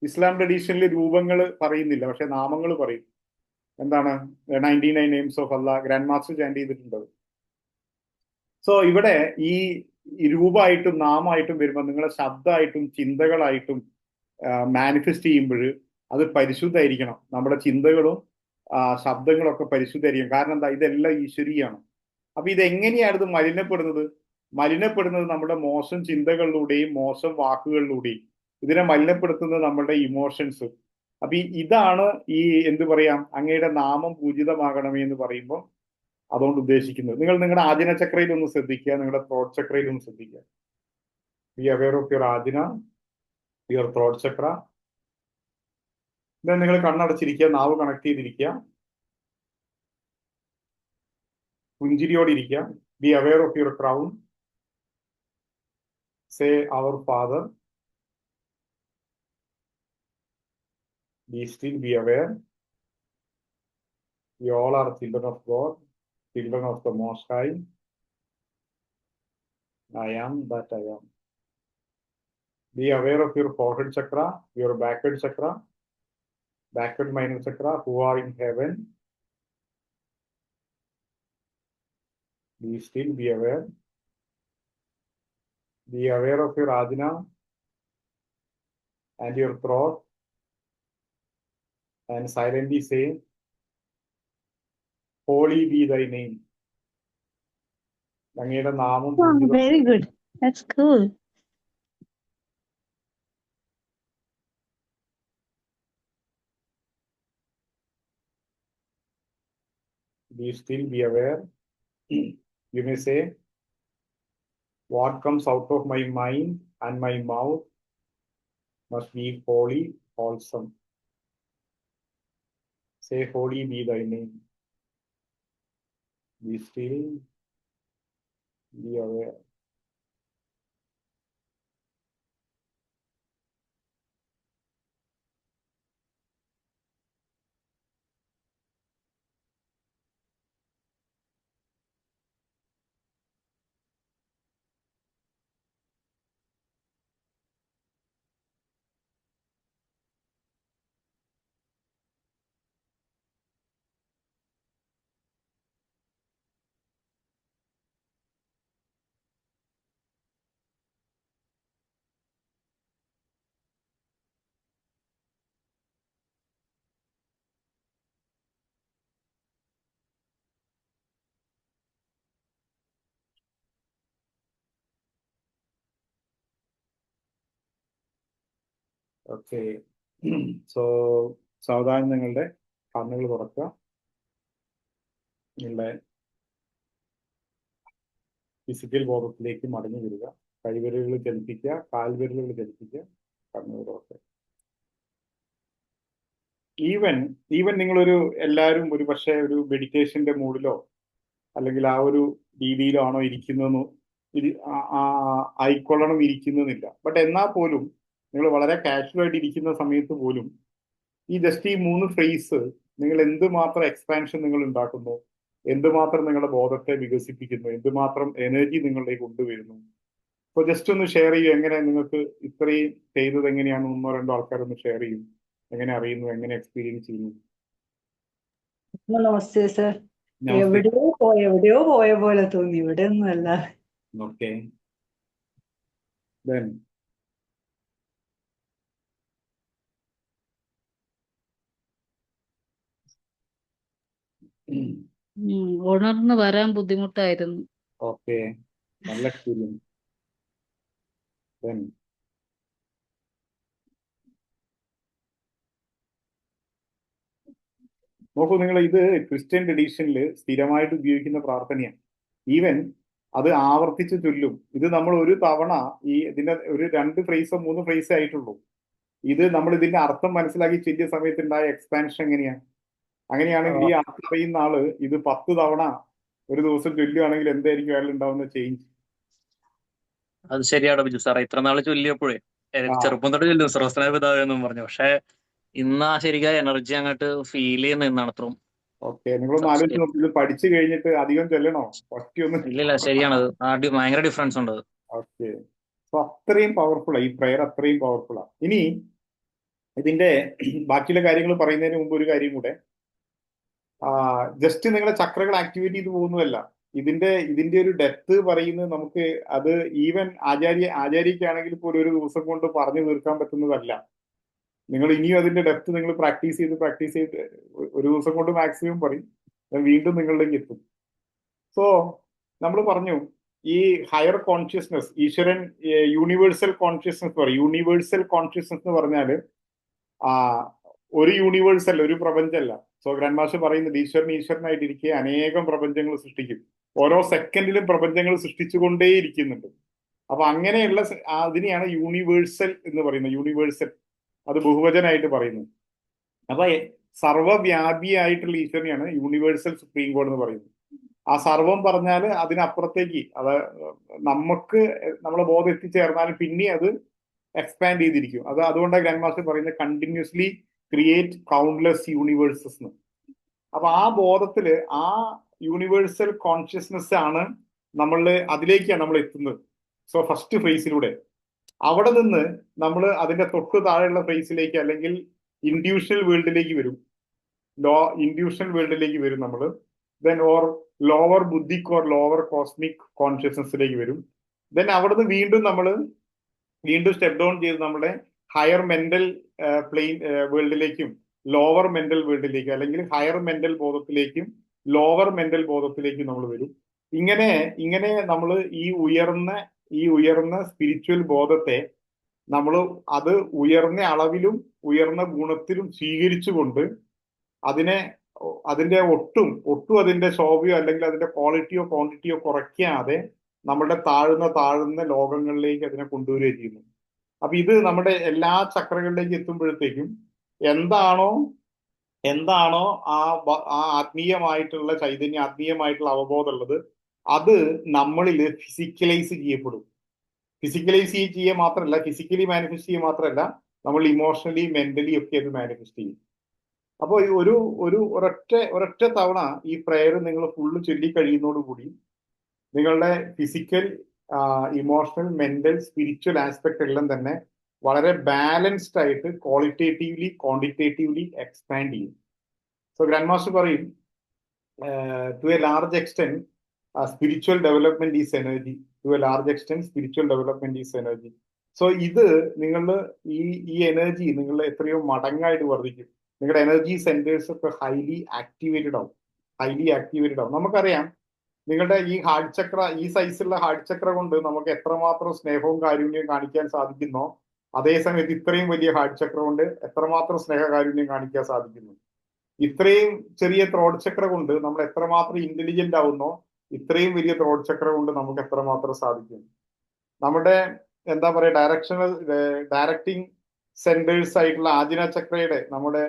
ഇസ്ലാം ട്രഡീഷനിൽ രൂപങ്ങൾ പറയുന്നില്ല, പക്ഷെ നാമങ്ങൾ പറയും. എന്താണ് 99 names of Allah grand master chant ചെയ്തിട്ടുണ്ട്. സോ ഇവിടെ ഈ രൂപമായിട്ടും നാമമായിട്ടും വരുമ്പോൾ നിങ്ങളെ ശബ്ദമായിട്ടും ചിന്തകളായിട്ടും മാനിഫെസ്റ്റ് ചെയ്യുമ്പോൾ അത് പരിശുദ്ധമായിരിക്കണം. നമ്മുടെ ചിന്തകളും ശബ്ദങ്ങളൊക്കെ പരിശുദ്ധമായിരിക്കും. കാരണം എന്താ? ഇതെല്ലാം ഈശ്വരീയാണ്. അപ്പൊ ഇതെങ്ങനെയാണ് ഇത് മലിനപ്പെടുന്നത്? നമ്മുടെ മോശം ചിന്തകളിലൂടെയും മോശം വാക്കുകളിലൂടെയും. ഇതിനെ മലിനപ്പെടുത്തുന്നത് നമ്മുടെ ഇമോഷൻസ്. അപ്പൊ ഇതാണ് ഈ അങ്ങയുടെ നാമം പൂജിതമാകണമേ എന്ന് പറയുമ്പോൾ അതുകൊണ്ട് ഉദ്ദേശിക്കുന്നത്. നിങ്ങൾ നിങ്ങളുടെ ആജ്ഞ ചക്രയിൽ ഒന്ന് ശ്രദ്ധിക്കുക, നിങ്ങളുടെ ത്രോട്ട് ചക്രയിൽ ഒന്ന് ശ്രദ്ധിക്കുക. Be aware of your ajna, your throat chakra. then നിങ്ങൾ കണ്ണടച്ചിരിക്കുക, നാവ് കണക്ട് ചെയ്തിരിക്കുക, പുഞ്ചിരിയോടെ ഇരിക്കുക. Be aware of your crown. Say our father. Be still, be aware. We all are children of God, children of the Most High. I am that I am. Be aware of your forehead chakra, your backward chakra, backward minor chakra, who are in heaven. Be still, be aware. Be aware of your ajna and your throat. And silently say, holy be thy name. അങ്ങയുടെ നാമം Very good. That's cool. be still, be aware. You may say, what comes out of my mind and my mouth must be holy, wholesome. Say, holy be thy name. Be still, be aware. Okay. So സാവധാനം നിങ്ങളുടെ കണ്ണുകൾ തുറക്കുക. നിങ്ങളുടെ physical ബോധത്തിലേക്ക് മടങ്ങി വരിക. കൈവിരലുകൾ ചലിപ്പിക്കുക, കാൽവിരലുകൾ ചലിപ്പിക്കുക, കണ്ണുകൾ തുറക്കുക. Even നിങ്ങളൊരു എല്ലാവരും ഒരു പക്ഷേ ഒരു മെഡിറ്റേഷന്റെ മൂഡിലോ അല്ലെങ്കിൽ ആ ഒരു രീതിയിലോ ആണോ ഇരിക്കുന്നതെന്ന് ആയിക്കൊള്ളണം ഇരിക്കുന്നതെന്നില്ല. ബട്ട് എന്നാൽ പോലും നിങ്ങൾ വളരെ കാഷ്വൽ ആയിട്ട് ഇരിക്കുന്ന സമയത്ത് പോലും ഈ ജസ്റ്റ് ഈ 3 ഫ്രേസ് നിങ്ങൾ എന്തുമാത്രം എക്സ്പാൻഷൻ നിങ്ങൾ ഉണ്ടാക്കുന്നു, എന്തുമാത്രം നിങ്ങളുടെ ബോധത്തെ വികസിപ്പിക്കുന്നു, എന്തുമാത്രം എനർജി നിങ്ങളിലേക്ക് കൊണ്ടുവരുന്നു. അപ്പോൾ ജസ്റ്റ് ഒന്ന് ഷെയർ ചെയ്യും. എങ്ങനെ നിങ്ങൾക്ക് ഇത്രയും ചെയ്തത് എങ്ങനെയാണ് 1-2 ആൾക്കാരൊന്ന് ഷെയർ ചെയ്യും. എങ്ങനെ അറിയുന്നു, എങ്ങനെ എക്സ്പീരിയൻസ് ചെയ്യുന്നു? നമസ്തേ സർ. എവിടെയോ പോയ പോലെ തോന്നി, ഇവിടെ ഒന്നും അല്ല. ഓക്കെ. then ഉണർന്ന് വരാൻ ബുദ്ധിമുട്ടായിരുന്നു. ഓക്കെ, നല്ല എക്സ്പീരിയൻസ്. then നോക്കൂ, നിങ്ങൾ ഇത് ക്രിസ്ത്യൻ ട്രഡീഷനിൽ സ്ഥിരമായിട്ട് ഉപയോഗിക്കുന്ന പ്രാർത്ഥനയാണ്. ഈവൻ അത് ആവർത്തിച്ച് ചൊല്ലും. ഇത് നമ്മൾ ഒരു തവണ ഇതിന്റെ ഒരു 2 ഫ്രേസോ 3 ഫ്രേസോ ആയിട്ടുള്ളൂ. ഇത് നമ്മൾ ഇതിന്റെ അർത്ഥം മനസ്സിലാക്കി ചൊല്ലിയ സമയത്ത് ഉണ്ടായ എക്സ്പാൻഷൻ എങ്ങനെയാണ്? അങ്ങനെയാണെങ്കിൽ ഈ അർത്ഥം അറിയുന്ന ആള് ഇത് 10 തവണ ഒരു ദിവസം ചൊല്ലുകയാണെങ്കിൽ എന്തായിരിക്കും അയാൾ ഉണ്ടാവുന്ന ചേഞ്ച്? അത് ശരിയാണ് ബിജു സാറേ. ഇത്ര നാള് ചൊല്ലിയപ്പോഴേ ചെറുപ്പം തൊട്ട് ചൊല്ലും സർവസ്നായ പിതാവേ എന്നും പറഞ്ഞു. പക്ഷെ ഇന്ന് ആ ശരിക്കും എനർജി അങ്ങോട്ട് ഫീൽ ചെയ്യുന്ന ഇന്നാണ് അത്രയും. ഓക്കെ, നിങ്ങളൊന്ന് ആലോചിച്ച് നോക്കി, ഇത് പഠിച്ചു കഴിഞ്ഞിട്ട് അധികം ചൊല്ലണോ? ഇല്ലില്ല, ശരിയാണത്. ഭയങ്കര ഡിഫറൻസ് ഉണ്ട്. ഓക്കെ, സോ അത്രയും പവർഫുള്ളാ ഈ പ്രയർ, അത്രയും പവർഫുള്ളാ. ഇനി ഇതിന്റെ ബാക്കിയുള്ള കാര്യങ്ങൾ പറയുന്നതിന് മുമ്പ് ഒരു കാര്യം കൂടെ. ജസ്റ്റ് നിങ്ങളുടെ ചക്രകൾ ആക്ടിവേറ്റ് ചെയ്ത് പോകുന്നതല്ല, ഇതിന്റെ ഒരു ഡെപ്ത് പറയുന്നത് നമുക്ക് അത് ഈവൻ ആചാര്യക്കാണെങ്കിൽ പോലും ഒരു ദിവസം കൊണ്ട് പറഞ്ഞു തീർക്കാൻ പറ്റുന്നതല്ല. നിങ്ങൾ ഇനിയും അതിന്റെ ഡെപ്ത് നിങ്ങൾ പ്രാക്ടീസ് ചെയ്ത് ഒരു ദിവസം കൊണ്ട് മാക്സിമം പറയും, വീണ്ടും നിങ്ങളിലേക്ക് എത്തും. സോ നമ്മൾ പറഞ്ഞു ഈ ഹയർ കോൺഷ്യസ്നസ്, ഈശ്വരൻ യൂണിവേഴ്സൽ കോൺഷ്യസ്നസ് പറയും. യൂണിവേഴ്സൽ കോൺഷ്യസ്നസ് എന്ന് പറഞ്ഞാൽ ഒരു യൂണിവേഴ്സൽ, ഒരു പ്രപഞ്ചമല്ല, സോ ഗ്രാൻഡ് മാസ്റ്റർ പറയുന്നത് ഈശ്വരനായിട്ടിരിക്കെ അനേകം പ്രപഞ്ചങ്ങൾ സൃഷ്ടിക്കും. ഓരോ സെക്കൻഡിലും പ്രപഞ്ചങ്ങൾ സൃഷ്ടിച്ചുകൊണ്ടേയിരിക്കുന്നുണ്ട്. അപ്പൊ അങ്ങനെയുള്ള അതിനെയാണ് യൂണിവേഴ്സൽ എന്ന് പറയുന്നത്. യൂണിവേഴ്സൽ അത് ബഹുവചനായിട്ട് പറയുന്നത്. അപ്പൊ സർവ്വവ്യാപിയായിട്ടുള്ള ഈശ്വരനെയാണ് യൂണിവേഴ്സൽ സുപ്രീം കോഡ് എന്ന് പറയുന്നത്. ആ സർവം പറഞ്ഞാൽ അതിനപ്പുറത്തേക്ക് അത് നമുക്ക് നമ്മളെ ബോധം എത്തിച്ചേർന്നാലും പിന്നെ അത് എക്സ്പാൻഡ് ചെയ്തിരിക്കും. അതുകൊണ്ടാണ് ഗ്രാൻഡ് മാസ്റ്റർ പറയുന്നത് കണ്ടിന്യൂസ്ലി ക്രിയേറ്റ് കൗണ്ട്ലെസ് യൂണിവേഴ്സസ് എന്ന്. അപ്പൊ ആ ബോധത്തില് ആ യൂണിവേഴ്സൽ കോൺഷ്യസ്നെസ് ആണ് അതിലേക്കാണ് നമ്മൾ എത്തുന്നത്. സോ ഫസ്റ്റ് ഫേസിലൂടെ അവിടെ നിന്ന് നമ്മൾ അതിന്റെ തൊട്ട് താഴെയുള്ള ഫേസിലേക്ക് അല്ലെങ്കിൽ ഇൻഡ്യൂഷണൽ വേൾഡിലേക്ക് വരും. ഇൻഡ്യൂഷണൽ വേൾഡിലേക്ക് വരും നമ്മൾ. Then or lower buddhic or lower cosmic കോൺഷ്യസ്നെസ്സിലേക്ക് വരും. ദെൻ അവിടെ നിന്ന് വീണ്ടും സ്റ്റെപ്പ് ഡൗൺ ചെയ്ത് നമ്മുടെ ഹയർ മെന്റൽ പ്ലെയിൻ വേൾഡിലേക്കും ലോവർ മെന്റൽ വേൾഡിലേക്കും അല്ലെങ്കിൽ ഹയർ മെന്റൽ ബോധത്തിലേക്കും ലോവർ മെന്റൽ ബോധത്തിലേക്കും നമ്മൾ വരും. ഇങ്ങനെ നമ്മൾ ഈ ഉയർന്ന സ്പിരിച്വൽ ബോധത്തെ നമ്മൾ അത് ഉയർന്ന അളവിലും ഉയർന്ന ഗുണത്തിലും സ്വീകരിച്ചുകൊണ്ട് അതിന്റെ ഒട്ടും അതിന്റെ ശോഭയോ അല്ലെങ്കിൽ അതിന്റെ ക്വാളിറ്റിയോ ക്വാണ്ടിറ്റിയോ കുറയ്ക്കാതെ നമ്മുടെ താഴ്ന്ന ലോകങ്ങളിലേക്ക് അതിനെ കൊണ്ടുവരികയും ചെയ്യുന്നു. അപ്പൊ ഇത് നമ്മുടെ എല്ലാ ചക്രകളിലേക്ക് എത്തുമ്പോഴത്തേക്കും എന്താണോ ആ ആത്മീയമായിട്ടുള്ള ചൈതന്യം, ആത്മീയമായിട്ടുള്ള അവബോധം ഉള്ളത്, അത് നമ്മളിൽ ഫിസിക്കലൈസ് ചെയ്യപ്പെടും. ഫിസിക്കലൈസ് ചെയ്യുക മാത്രമല്ല, ഫിസിക്കലി മാനിഫെസ്റ്റ് ചെയ്യുക മാത്രമല്ല, നമ്മൾ ഇമോഷണലി മെന്റലി ഒക്കെ അത് മാനിഫെസ്റ്റ് ചെയ്യും. അപ്പോൾ ഒരൊറ്റ തവണ ഈ പ്രയർ നിങ്ങൾ ഫുള്ള് ചൊല്ലിക്കഴിയുന്നതോടുകൂടി നിങ്ങളുടെ physical, emotional, mental, spiritual aspect എല്ലാം തന്നെ വളരെ ബാലൻസ്ഡ് ആയിട്ട് ക്വാളിറ്റേറ്റീവ്ലി ക്വാണ്ടിറ്റേറ്റീവ്ലി എക്സ്പാൻഡ് ചെയ്യും. സോ ഗ്രാൻഡ് മാസ്റ്റർ പറയും to a large extent spiritual development is energy. To a large extent spiritual development is energy. So ഇത് ഈ എനർജി നിങ്ങൾ എത്രയോ മടങ്ങായിട്ട് വർദ്ധിക്കും. നിങ്ങളുടെ എനർജി സെന്റേഴ്സ് ഒക്കെ ഹൈലി ആക്ടിവേറ്റഡ് ആവും. നമുക്കറിയാം നിങ്ങളുടെ ഈ ഹാർട്ട് ചക്ര, ഈ സൈസുള്ള ഹാർട്ട് ചക്ര കൊണ്ട് നമുക്ക് എത്രമാത്രം സ്നേഹവും കാരുണ്യവും കാണിക്കാൻ സാധിക്കുന്നോ, അതേസമയത്ത് ഇത്രയും വലിയ ഹാർട്ട് ചക്ര കൊണ്ട് എത്രമാത്രം സ്നേഹകാരുണ്യം കാണിക്കാൻ സാധിക്കുന്നു. ഇത്രയും ചെറിയ ത്രോട്ട് ചക്ര കൊണ്ട് നമ്മൾ എത്രമാത്രം ഇന്റലിജന്റ് ആവുന്നോ, ഇത്രയും വലിയ ത്രോട്ട് ചക്ര കൊണ്ട് നമുക്ക് എത്രമാത്രം സാധിക്കും. നമ്മുടെ എന്താ പറയുക, ഡയറക്റ്റിംഗ് സെന്റേഴ്സ് ആയിട്ടുള്ള ആജ്ഞ ചക്രയുടെ നമ്മുടെ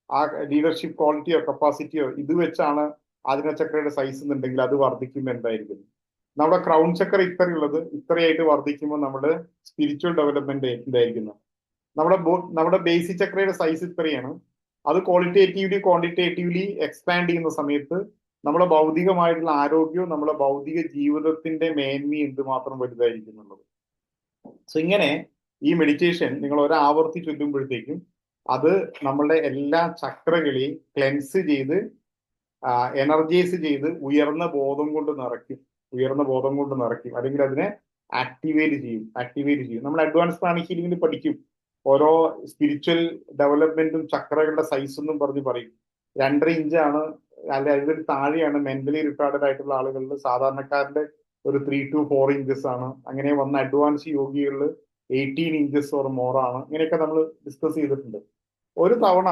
ആ ലീഡർഷിപ്പ് ക്വാളിറ്റിയോ കപ്പാസിറ്റിയോ ഇത് വെച്ചാണ് ആജ്ഞ ചക്രയുടെ സൈസ് എന്നുണ്ടെങ്കിൽ അത് വർദ്ധിക്കുമ്പോൾ എന്തായിരിക്കും? നമ്മുടെ ക്രൗൺ ചക്ര ഇത്രയായിട്ട് വർദ്ധിക്കുമ്പോൾ നമ്മുടെ സ്പിരിച്വൽ ഡെവലപ്മെന്റ് എന്തായിരിക്കുന്നു? നമ്മുടെ ബേസിക് ചക്രയുടെ സൈസ് ഇത്രയാണ്. അത് ക്വാളിറ്റേറ്റീവ്ലി ക്വാണ്ടിറ്റേറ്റീവ്ലി എക്സ്പാൻഡ് ചെയ്യുന്ന സമയത്ത് നമ്മുടെ ഭൗതികമായിട്ടുള്ള ആരോഗ്യവും നമ്മുടെ ഭൗതിക ജീവിതത്തിന്റെ മേന്മയും എന്തുമാത്രം വലുതായിരിക്കുന്നുള്ളത്. സോ ഇങ്ങനെ ഈ മെഡിറ്റേഷൻ നിങ്ങൾ ഒരാവർത്തി ചൊല്ലുമ്പോഴത്തേക്കും അത് നമ്മളുടെ എല്ലാ ചക്രകളെയും ക്ലെൻസ് ചെയ്ത് എനർജൈസ് ചെയ്ത് ഉയർന്ന ബോധം കൊണ്ട് നിറയ്ക്കും. അല്ലെങ്കിൽ അതിനെ ആക്ടിവേറ്റ് ചെയ്യും. നമ്മൾ അഡ്വാൻസ് പ്രാണിക് ഹീലിംഗിൽ പഠിക്കും. ഓരോ സ്പിരിച്വൽ ഡെവലപ്മെന്റും ചക്രകളുടെ സൈസ് എന്നും പറയും 2.5 ഇഞ്ചാണ്, അല്ലെ അതിന് താഴെയാണ് മെന്റലി റിട്ടാർഡഡ് ആയിട്ടുള്ള ആളുകളിൽ. സാധാരണക്കാരുടെ ഒരു 3 to 4 ഇഞ്ചസ് ആണ്. അങ്ങനെ വന്ന അഡ്വാൻസ് യോഗികളിൽ 18 ഇഞ്ചസ് ഓർ മോർ ആണ്. ഇങ്ങനെയൊക്കെ നമ്മൾ ഡിസ്കസ് ചെയ്തിട്ടുണ്ട്. ഒരു തവണ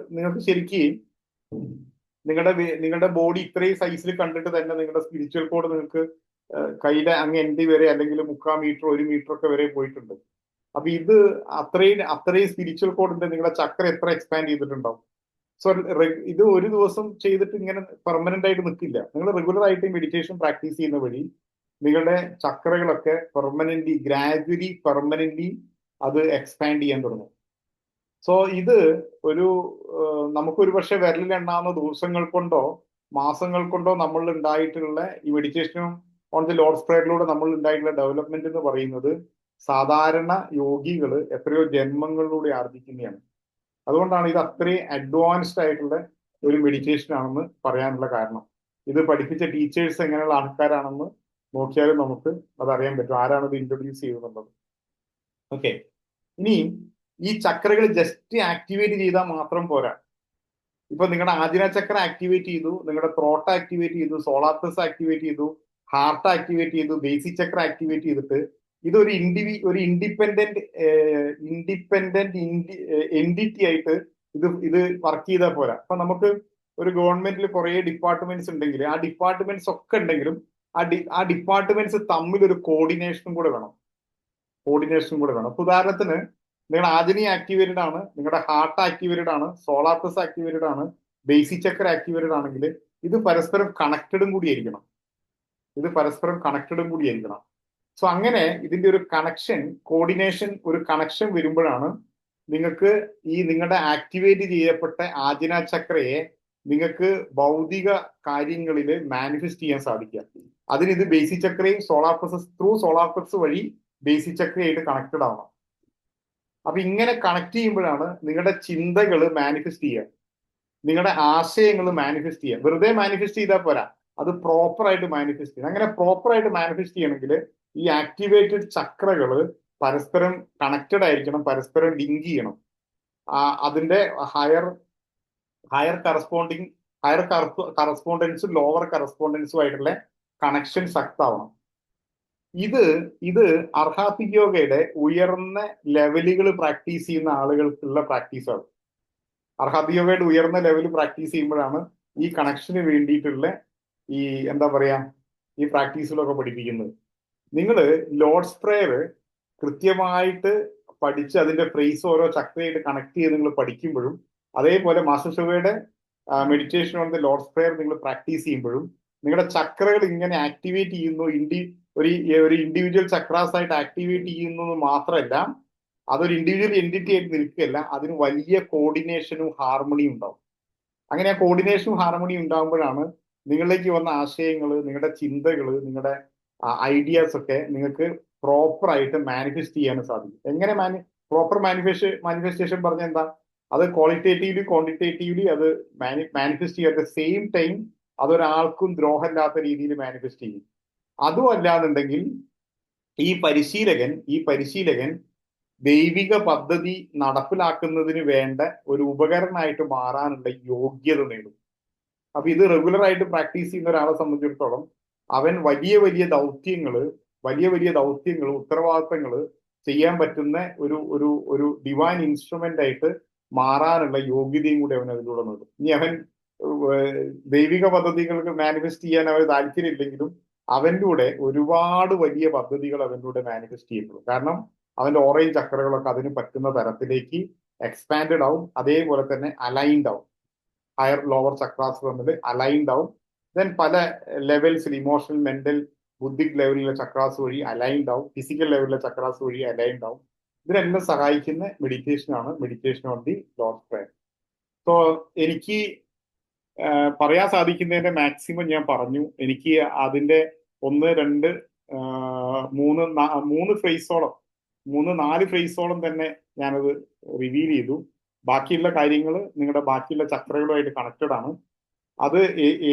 നിങ്ങൾക്ക് ശരിക്കും നിങ്ങളുടെ ബോഡി ഇത്രയും സൈസിൽ കണ്ടിട്ട് തന്നെ നിങ്ങളുടെ സ്പിരിച്വൽ കോഡ് നിങ്ങൾക്ക് കയ്യിലെ അങ്ങ് എൻഡ് വരെ അല്ലെങ്കിൽ 3/4 മീറ്റർ 1 മീറ്റർ ഒക്കെ വരെ പോയിട്ടുണ്ട്. അപ്പൊ ഇത് അത്രയും സ്പിരിച്വൽ കോഡിന്റെ നിങ്ങളുടെ ചക്ര എത്ര എക്സ്പാൻഡ് ചെയ്തിട്ടുണ്ടാവും. സോ ഇത് ഒരു ദിവസം ചെയ്തിട്ട് ഇങ്ങനെ പെർമനന്റ് ആയിട്ട് നിൽക്കില്ല. നിങ്ങൾ റെഗുലർ ആയിട്ട് മെഡിറ്റേഷൻ പ്രാക്ടീസ് ചെയ്യുന്ന വഴി നിങ്ങളുടെ ചക്രകളൊക്കെ ഗ്രാജുവലി പെർമനന്റ്ലി അത് എക്സ്പാൻഡ് ചെയ്യാൻ തുടങ്ങും. സോ ഇത് നമുക്കൊരു പക്ഷെ വിരലിലെണ്ണാവുന്ന ദിവസങ്ങൾ കൊണ്ടോ മാസങ്ങൾ കൊണ്ടോ നമ്മൾ ഉണ്ടായിട്ടുള്ള ഈ മെഡിറ്റേഷനും ഓൺ ദി ലോർഡ്സ് പ്രേയറിലൂടെ നമ്മൾ ഉണ്ടായിട്ടുള്ള ഡെവലപ്മെന്റ് എന്ന് പറയുന്നത് സാധാരണ യോഗികൾ എത്രയോ ജന്മങ്ങളിലൂടെ ആർജിക്കുന്നതാണ്. അതുകൊണ്ടാണ് ഇത് അത്രയും അഡ്വാൻസ്ഡ് ആയിട്ടുള്ള ഒരു മെഡിറ്റേഷൻ ആണെന്ന് പറയാനുള്ള കാരണം. ഇത് പഠിപ്പിച്ച ടീച്ചേഴ്സ് എങ്ങനെയുള്ള ആൾക്കാരാണെന്ന് നോക്കിയാലും നമുക്ക് അതറിയാൻ പറ്റും, ആരാണ് ഇത് ഇൻട്രൊഡ്യൂസ് ചെയ്തിട്ടുള്ളത്. ഓക്കെ, ഇനി ഈ ചക്രകൾ ജസ്റ്റ് ആക്ടിവേറ്റ് ചെയ്താൽ മാത്രം പോരാ. ഇപ്പൊ നിങ്ങളുടെ ആജ്ഞ ചക്ര ആക്ടിവേറ്റ് ചെയ്തു, നിങ്ങളുടെ ത്രോട്ട് ആക്ടിവേറ്റ് ചെയ്തു, സോളാർ പ്ലസ് ആക്ടിവേറ്റ് ചെയ്തു, ഹാർട്ട് ആക്ടിവേറ്റ് ചെയ്തു, ബേസിക് ചക്ര ആക്ടിവേറ്റ് ചെയ്തിട്ട് ഇതൊരു ഇൻഡിപെൻഡന്റ് എൻറ്റിറ്റി ആയിട്ട് ഇത് വർക്ക് ചെയ്താൽ പോരാ. അപ്പൊ നമുക്ക് ഒരു ഗവൺമെന്റിൽ കുറെ ഡിപ്പാർട്ട്മെന്റ്സ് ഉണ്ടെങ്കിൽ ആ ഡിപ്പാർട്ട്മെന്റ്സ് ഒക്കെ ഉണ്ടെങ്കിലും ആ ഡിപ്പാർട്ട്മെന്റ്സ് തമ്മിൽ ഒരു കോർഡിനേഷനും കൂടെ വേണം. അപ്പൊ ഉദാഹരണത്തിന് നിങ്ങളുടെ ആജനി ആക്ടിവേറ്റഡ് ആണ്, നിങ്ങളുടെ ഹാർട്ട് ആക്ടിവേറ്റഡ് ആണ്, സോളാർ പ്ലസ് ആക്ടിവേറ്റഡ് ആണ്, ബേസിക് ചക്ര ആക്ടിവേറ്റഡ് ആണെങ്കിൽ ഇത് പരസ്പരം കണക്റ്റഡും കൂടി ആയിരിക്കണം. സോ അങ്ങനെ ഇതിന്റെ ഒരു കണക്ഷൻ, കോർഡിനേഷൻ, ഒരു കണക്ഷൻ വരുമ്പോഴാണ് നിങ്ങൾക്ക് ഈ നിങ്ങളുടെ ആക്ടിവേറ്റ് ചെയ്യപ്പെട്ട ആജ്ഞ ചക്രയെ നിങ്ങൾക്ക് ഭൗതിക കാര്യങ്ങളിൽ മാനിഫെസ്റ്റ് ചെയ്യാൻ സാധിക്കുക. അതിന് ഇത് ബേസിക് ചക്രയും സോളാർ പ്ലക്സ് വഴി ബേസിക് ചക്രയായിട്ട് കണക്റ്റഡ് ആവണം. അപ്പൊ ഇങ്ങനെ കണക്ട് ചെയ്യുമ്പോഴാണ് നിങ്ങളുടെ ചിന്തകൾ മാനിഫെസ്റ്റ് ചെയ്യുക, നിങ്ങളുടെ ആശയങ്ങൾ മാനിഫെസ്റ്റ് ചെയ്യുക. വെറുതെ മാനിഫെസ്റ്റ് ചെയ്താൽ പോരാ, അത് പ്രോപ്പറായിട്ട് മാനിഫെസ്റ്റ് ചെയ്യണം. അങ്ങനെ പ്രോപ്പറായിട്ട് മാനിഫെസ്റ്റ് ചെയ്യണമെങ്കിൽ ഈ ആക്ടിവേറ്റഡ് ചക്രകൾ പരസ്പരം കണക്റ്റഡ് ആയിരിക്കണം, പരസ്പരം ലിങ്ക് ചെയ്യണം. അതിന്റെ ഹയർ കറസ്പോണ്ടൻസും ലോവർ കറസ്പോണ്ടൻസും ആയിട്ടുള്ള കണക്ഷൻ ശക്തമാവണം. ഇത് അർഹാത്തിക് യോഗയുടെ ഉയർന്ന ലെവലുകൾ പ്രാക്ടീസ് ചെയ്യുന്ന ആളുകൾക്കുള്ള പ്രാക്ടീസാണ്. അർഹാത്തിക് യോഗയുടെ ഉയർന്ന ലെവൽ പ്രാക്ടീസ് ചെയ്യുമ്പോഴാണ് ഈ കണക്ഷന് വേണ്ടിയിട്ടുള്ള ഈ എന്താ പറയാ ഈ പ്രാക്ടീസുകളൊക്കെ പഠിപ്പിക്കുന്നത്. നിങ്ങൾ ലോർഡ്സ് പ്രേയർ കൃത്യമായിട്ട് പഠിച്ച് അതിന്റെ ഫ്രേസ് ഓരോ ചക്രയായിട്ട് കണക്ട് ചെയ്ത് നിങ്ങൾ പഠിക്കുമ്പോഴും, അതേപോലെ മാസ്റ്റർ ഷോയുടെ meditation on the Lord's prayer നിങ്ങൾ പ്രാക്ടീസ് ചെയ്യുമ്പോഴും നിങ്ങളുടെ ചക്രകൾ ഇങ്ങനെ ആക്ടിവേറ്റ് ചെയ്യുന്നു, ഒരു ഇൻഡിവിജ്വൽ ചക്രാസ് ആയിട്ട് ആക്ടിവേറ്റ് ചെയ്യുന്നത് മാത്രമല്ല, അതൊരു ഇൻഡിവിജ്വൽ എൻറ്റിറ്റി ആയിട്ട് നിൽക്കുകയല്ല, അതിന് വലിയ കോർഡിനേഷനും ഹാർമണിയും ഉണ്ടാവും. അങ്ങനെ ആ കോർഡിനേഷനും ഹാർമണിയും ഉണ്ടാകുമ്പോഴാണ് നിങ്ങളിലേക്ക് വന്ന ആശയങ്ങൾ, നിങ്ങളുടെ ചിന്തകൾ, നിങ്ങളുടെ ഐഡിയാസ് ഒക്കെ നിങ്ങൾക്ക് പ്രോപ്പർ ആയിട്ട് മാനിഫെസ്റ്റ് ചെയ്യാൻ സാധിക്കും. എങ്ങനെ പ്രോപ്പർ മാനിഫെസ്റ്റേഷൻ പറഞ്ഞ എന്താ, അത് ക്വാളിറ്റേറ്റീവ്ലി ക്വാണ്ടിറ്റേറ്റീവ്ലി അത് മാനിഫെസ്റ്റ് ചെയ്യുക. അറ്റ് ദ സെയിം ടൈം അതൊരാൾക്കും ദ്രോഹമില്ലാത്ത രീതിയിൽ മാനിഫെസ്റ്റ് ചെയ്യും. അതും അല്ലാന്നുണ്ടെങ്കിൽ ഈ പരിശീലകൻ ദൈവിക പദ്ധതി നടപ്പിലാക്കുന്നതിന് വേണ്ട ഒരു ഉപകരണമായിട്ട് മാറാനുള്ള യോഗ്യത നേടും. അപ്പൊ ഇത് റെഗുലർ ആയിട്ട് പ്രാക്ടീസ് ചെയ്യുന്ന ഒരാളെ സംബന്ധിച്ചിടത്തോളം അവൻ വലിയ വലിയ ദൗത്യങ്ങൾ, ഉത്തരവാദിത്തങ്ങൾ ചെയ്യാൻ പറ്റുന്ന ഒരു ഡിവൈൻ ഇൻസ്ട്രുമെന്റ് ആയിട്ട് മാറാനുള്ള യോഗ്യതയും കൂടി അവൻ അതിലൂടെ നേടും. ഇനി അവൻ ദൈവിക പദ്ധതികൾക്ക് മാനിഫെസ്റ്റ് ചെയ്യാൻ അവർ താല്പര്യമില്ലെങ്കിലും അവനിലൂടെ ഒരുപാട് വലിയ പദ്ധതികൾ അവനിലൂടെ മാനിഫെസ്റ്റ് ചെയ്യപ്പെടും. കാരണം അവന്റെ ഓറേഞ്ച് ചക്രകളൊക്കെ അതിന് പറ്റുന്ന തരത്തിലേക്ക് എക്സ്പാൻഡഡ് ആവും, അതേപോലെ തന്നെ അലൈൻഡ് ആവും. ഹയർ ലോവർ ചക്രാസ് തമ്മിൽ അലൈൻഡ് ആവും. ദെൻ പല ലെവൽസിൽ ഇമോഷണൽ, മെന്റൽ, ബുദ്ധിക് ലെവലിലെ ചക്രാസ് വഴി അലൈൻഡ് ആവും, ഫിസിക്കൽ ലെവലിലെ ചക്രാസ് വഴി അലൈൻഡ് ആവും. ഇതിനെല്ലാം സഹായിക്കുന്ന meditation on the Lord's prayer. So എനിക്ക് പറയാൻ സാധിക്കുന്നതിന്റെ മാക്സിമം ഞാൻ പറഞ്ഞു. എനിക്ക് അതിന്റെ 1, 2, 3-4 ഫ്രേസോളം തന്നെ ഞാനത് റിവീൽ ചെയ്തു. ബാക്കിയുള്ള കാര്യങ്ങൾ നിങ്ങളുടെ ബാക്കിയുള്ള ചക്രകളുമായിട്ട് കണക്റ്റഡ് ആണ്. അത്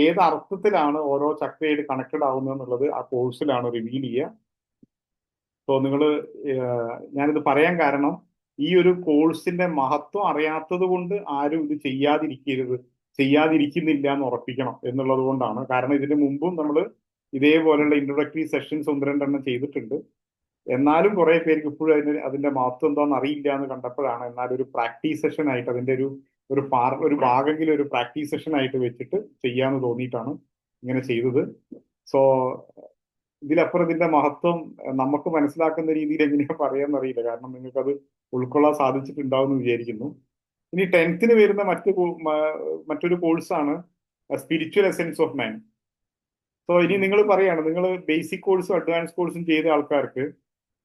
ഏത് അർത്ഥത്തിലാണ് ഓരോ ചക്രയായിട്ട് കണക്റ്റഡ് ആവുന്നത് എന്നുള്ളത് ആ കോഴ്സിലാണ് റിവീൽ ചെയ്യുക. സോ ഞാനിത് പറയാൻ കാരണം ഈ ഒരു കോഴ്സിന്റെ മഹത്വം അറിയാത്തത് കൊണ്ട് ആരും ഇത് ചെയ്യാതിരിക്കുന്നില്ല എന്ന് ഉറപ്പിക്കണം എന്നുള്ളത് കൊണ്ടാണ്. കാരണം ഇതിന് മുമ്പും നമ്മൾ ഇതേപോലെയുള്ള ഇൻട്രൊഡക്ടറി സെഷൻസ് 1-2 എണ്ണം ചെയ്തിട്ടുണ്ട്. എന്നാലും കുറെ പേർക്ക് ഇപ്പോഴും അതിന്റെ മഹത്വം എന്താണെന്ന് അറിയില്ല എന്ന് കണ്ടപ്പോഴാണ് എന്നാലും ഒരു പ്രാക്ടീസ് സെഷൻ ആയിട്ട് അതിന്റെ ഒരു ഭാഗമെങ്കിലും ഒരു പ്രാക്ടീസ് സെഷൻ ആയിട്ട് വെച്ചിട്ട് ചെയ്യാന്ന് തോന്നിയിട്ടാണ് ഇങ്ങനെ ചെയ്തത്. സോ ഇതിലപ്പുറം ഇതിന്റെ മഹത്വം നമുക്ക് മനസ്സിലാക്കുന്ന രീതിയിൽ എങ്ങനെയാ പറയാന്നറിയില്ല. കാരണം നിങ്ങൾക്കത് ഉൾക്കൊള്ളാൻ സാധിച്ചിട്ടുണ്ടാവും എന്ന് വിചാരിക്കുന്നു. ഇനി 10th വരുന്ന മറ്റൊരു കോഴ്സാണ് spiritual essence of man. So ഇനി നിങ്ങൾ പറയാണ്, നിങ്ങൾ ബേസിക് കോഴ്സും അഡ്വാൻസ് കോഴ്സും ചെയ്ത ആൾക്കാർക്ക്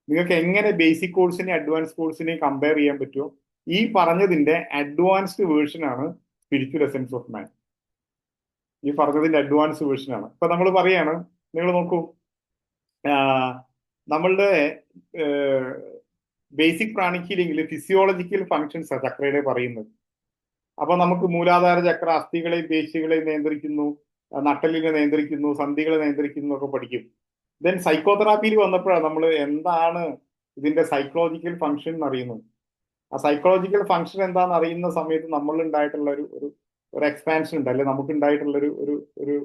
നിങ്ങൾക്ക് എങ്ങനെ ബേസിക് കോഴ്സിനെ അഡ്വാൻസ് കോഴ്സിനെ കമ്പയർ ചെയ്യാൻ പറ്റുമോ? ഈ പറഞ്ഞതിന്റെ അഡ്വാൻസ്ഡ് വേർഷൻ ആണ് സ്പിരിച്വൽ എസെൻസ് ഓഫ് മാൻ. ഈ പറഞ്ഞതിന്റെ അഡ്വാൻസ് വേർഷൻ ആണ്. ഇപ്പൊ നമ്മൾ പറയാണ്, നിങ്ങൾ നോക്കൂ, നമ്മളുടെ ബേസിക് പ്രാണിക്കില്ലെങ്കിൽ ഫിസിയോളജിക്കൽ ഫങ്ഷൻസ് ആണ് ചക്രയുടെ പറയുന്നത്. അപ്പൊ നമുക്ക് മൂലാധാര ചക്ര അസ്ഥികളെയും പേശികളെയും നിയന്ത്രിക്കുന്നു, നട്ടലിനെ നിയന്ത്രിക്കുന്നു, സന്ധികളെ നിയന്ത്രിക്കുന്നു ഒക്കെ പഠിക്കും. ദെൻ സൈക്കോതെറാപ്പിയിൽ വന്നപ്പോഴാണ് നമ്മൾ എന്താണ് ഇതിന്റെ സൈക്കോളജിക്കൽ ഫങ്ഷൻ എന്ന് അറിയുന്നത്. ആ സൈക്കോളജിക്കൽ ഫങ്ഷൻ എന്താണെന്ന് അറിയുന്ന സമയത്ത് നമ്മളുണ്ടായിട്ടുള്ള ഒരു എക്സ്പാൻഷൻ ഉണ്ട്, അല്ലെ നമുക്ക് ഉണ്ടായിട്ടുള്ള ഒരു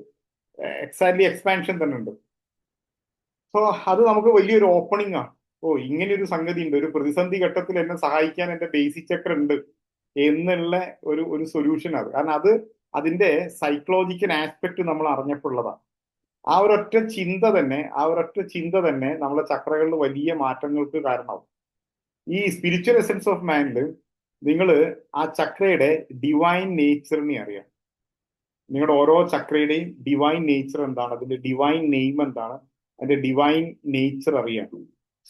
എക്സാക്ട്ലി എക്സ്പാൻഷൻ തന്നെ ഉണ്ട്. സോ അത് നമുക്ക് വലിയൊരു ഓപ്പണിംഗ് ആണ്. ഇങ്ങനെ ഒരു സംഗതി ഉണ്ട്, ഒരു പ്രതിസന്ധി ഘട്ടത്തിൽ എന്നെ സഹായിക്കാൻ എന്റെ ബേസിക് ചക്ര ഉണ്ട് എന്നുള്ള ഒരു സൊല്യൂഷൻ അത്. കാരണം അത് അതിന്റെ സൈക്കോളജിക്കൽ ആസ്പെക്ട് നമ്മൾ അറിഞ്ഞപ്പോഴുള്ളതാണ്. ആ ഒരൊറ്റ ചിന്ത തന്നെ നമ്മളെ ചക്രകളിൽ വലിയ മാറ്റങ്ങൾക്ക് കാരണമാവും. ഈ സ്പിരിച്വൽ എസെൻസ് ഓഫ് മാനിൽ നിങ്ങൾ ആ ചക്രയുടെ ഡിവൈൻ നേച്ചറിനെ അറിയാം. നിങ്ങളുടെ ഓരോ ചക്രയുടെയും ഡിവൈൻ നേച്ചർ എന്താണ്, അതിന്റെ ഡിവൈൻ നെയിം എന്താണ്, അതിന്റെ ഡിവൈൻ നേച്ചർ അറിയാം.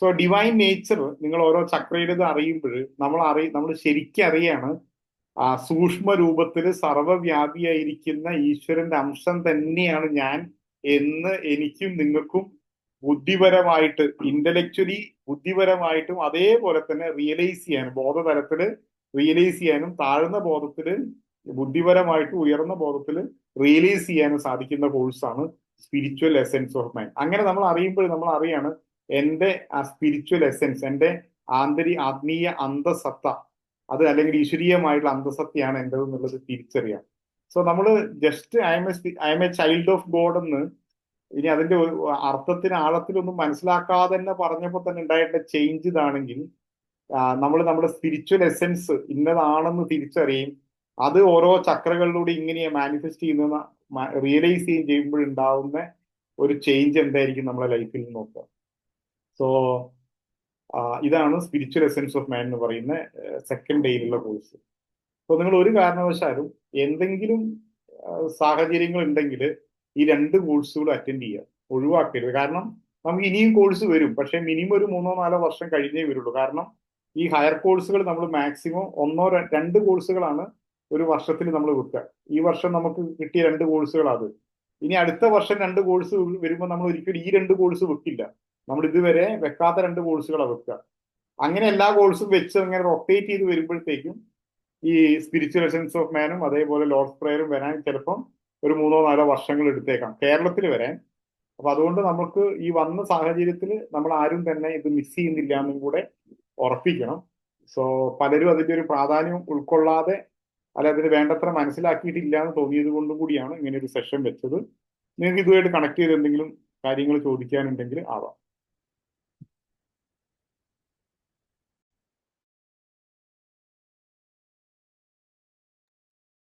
സോ ഡിവൈൻ നേച്ചർ നിങ്ങൾ ഓരോ ചക്രയുടേത് അറിയുമ്പോൾ നമ്മൾ ശരിക്കും അറിയാണ് ആ സൂക്ഷ്മ രൂപത്തിൽ സർവ്വവ്യാപിയായിരിക്കുന്ന ഈശ്വരന്റെ അംശം തന്നെയാണ് ഞാൻ എന്ന് എനിക്കും നിങ്ങൾക്കും ബുദ്ധിപരമായിട്ട്, ഇന്റലക്ച്വലി ബുദ്ധിപരമായിട്ടും അതേപോലെ തന്നെ റിയലൈസ് ചെയ്യാനും, ബോധതലത്തില് റിയലൈസ് ചെയ്യാനും, താഴ്ന്ന ബോധത്തില് ബുദ്ധിപരമായിട്ട് ഉയർന്ന ബോധത്തിൽ റിയലൈസ് ചെയ്യാനും സാധിക്കുന്ന കോഴ്സാണ് സ്പിരിച്വൽ എസെൻസ് ഓഫ് മൈൻഡ്. അങ്ങനെ നമ്മൾ അറിയുമ്പോൾ നമ്മൾ അറിയാണ് എൻ്റെ ആ സ്പിരിച്വൽ എസെൻസ്, എൻ്റെ ആത്മീയ അന്തസത്ത, അത് അല്ലെങ്കിൽ ഈശ്വരീയമായിട്ടുള്ള അന്തസത്തയാണ് എൻ്റെ എന്നുള്ളത് തിരിച്ചറിയാം. സോ നമ്മൾ just I M A child of God എന്ന് ഇനി അതിന്റെ അർത്ഥത്തിന് ആഴത്തിലൊന്നും മനസ്സിലാക്കാതെ തന്നെ പറഞ്ഞപ്പോൾ തന്നെ ഉണ്ടായിട്ടുള്ള ചേഞ്ച് ഇതാണെങ്കിൽ നമ്മൾ നമ്മുടെ സ്പിരിച്വൽ എസെൻസ് ഇന്നതാണെന്ന് തിരിച്ചറിയും. അത് ഓരോ ചക്രകളിലൂടെ ഇങ്ങനെ മാനിഫെസ്റ്റ് ചെയ്യുന്ന റിയലൈസ് ചെയ്യുമ്പോഴുണ്ടാവുന്ന ഒരു ചേഞ്ച് എന്തായിരിക്കും നമ്മളെ ലൈഫിൽ നോക്കുക. സോ ഇതാണ് സ്പിരിച്വൽ എസെൻസ് ഓഫ് മാൻ എന്ന് പറയുന്ന സെക്കൻഡ് ഡേയിലുള്ള കോഴ്സ്. അപ്പോൾ നിങ്ങൾ ഒരു കാരണവശാലും എന്തെങ്കിലും സാഹചര്യങ്ങൾ ഉണ്ടെങ്കിൽ ഈ 2 കോഴ്സുകൾ അറ്റൻഡ് ചെയ്യുക, ഒഴിവാക്കരുത്. കാരണം നമുക്ക് ഇനിയും കോഴ്സ് വരും, പക്ഷെ മിനിമം ഒരു 3-4 വർഷം കഴിഞ്ഞേ വരുള്ളൂ. കാരണം ഈ ഹയർ കോഴ്സുകൾ നമ്മൾ മാക്സിമം 1-2 കോഴ്സുകളാണ് ഒരു വർഷത്തിൽ നമ്മൾ വെക്കുക. ഈ വർഷം നമുക്ക് കിട്ടിയ 2 കോഴ്സുകളാണ്. ഇനി അടുത്ത വർഷം 2 കോഴ്സ് വരുമ്പോൾ നമ്മൾ ഒരിക്കലും ഈ 2 കോഴ്സ് വെക്കില്ല. നമ്മൾ ഇതുവരെ വെക്കാത്ത 2 കോഴ്സുകളാണ് വെക്കുക. അങ്ങനെ എല്ലാ കോഴ്സും വെച്ച് അങ്ങനെ റൊട്ടേറ്റ് ചെയ്ത് വരുമ്പോഴത്തേക്കും ഈ സ്പിരിച്വൽ എസെൻസ് ഓഫ് മാനും അതേപോലെ ലോർഡ്സ് പ്രേയറും വരാൻ ചിലപ്പം ഒരു 3-4 വർഷങ്ങൾ എടുത്തേക്കാം കേരളത്തിൽ വരാൻ. അപ്പൊ അതുകൊണ്ട് നമുക്ക് ഈ വന്ന സാഹചര്യത്തിൽ നമ്മൾ ആരും തന്നെ ഇത് മിസ് ചെയ്യുന്നില്ല എന്നും കൂടെ ഉറപ്പിക്കണം. സോ പലരും അതിന്റെ ഒരു പ്രാധാന്യം ഉൾക്കൊള്ളാതെ അല്ല അതിന് വേണ്ടത്ര മനസ്സിലാക്കിയിട്ടില്ല എന്ന് തോന്നിയത് കൊണ്ടും കൂടിയാണ് ഇങ്ങനെ ഒരു സെഷൻ വെച്ചത്. നിങ്ങൾക്ക് ഇതുമായിട്ട് കണക്ട് ചെയ്ത് എന്തെങ്കിലും കാര്യങ്ങൾ ചോദിക്കാനുണ്ടെങ്കിൽ ആവാം.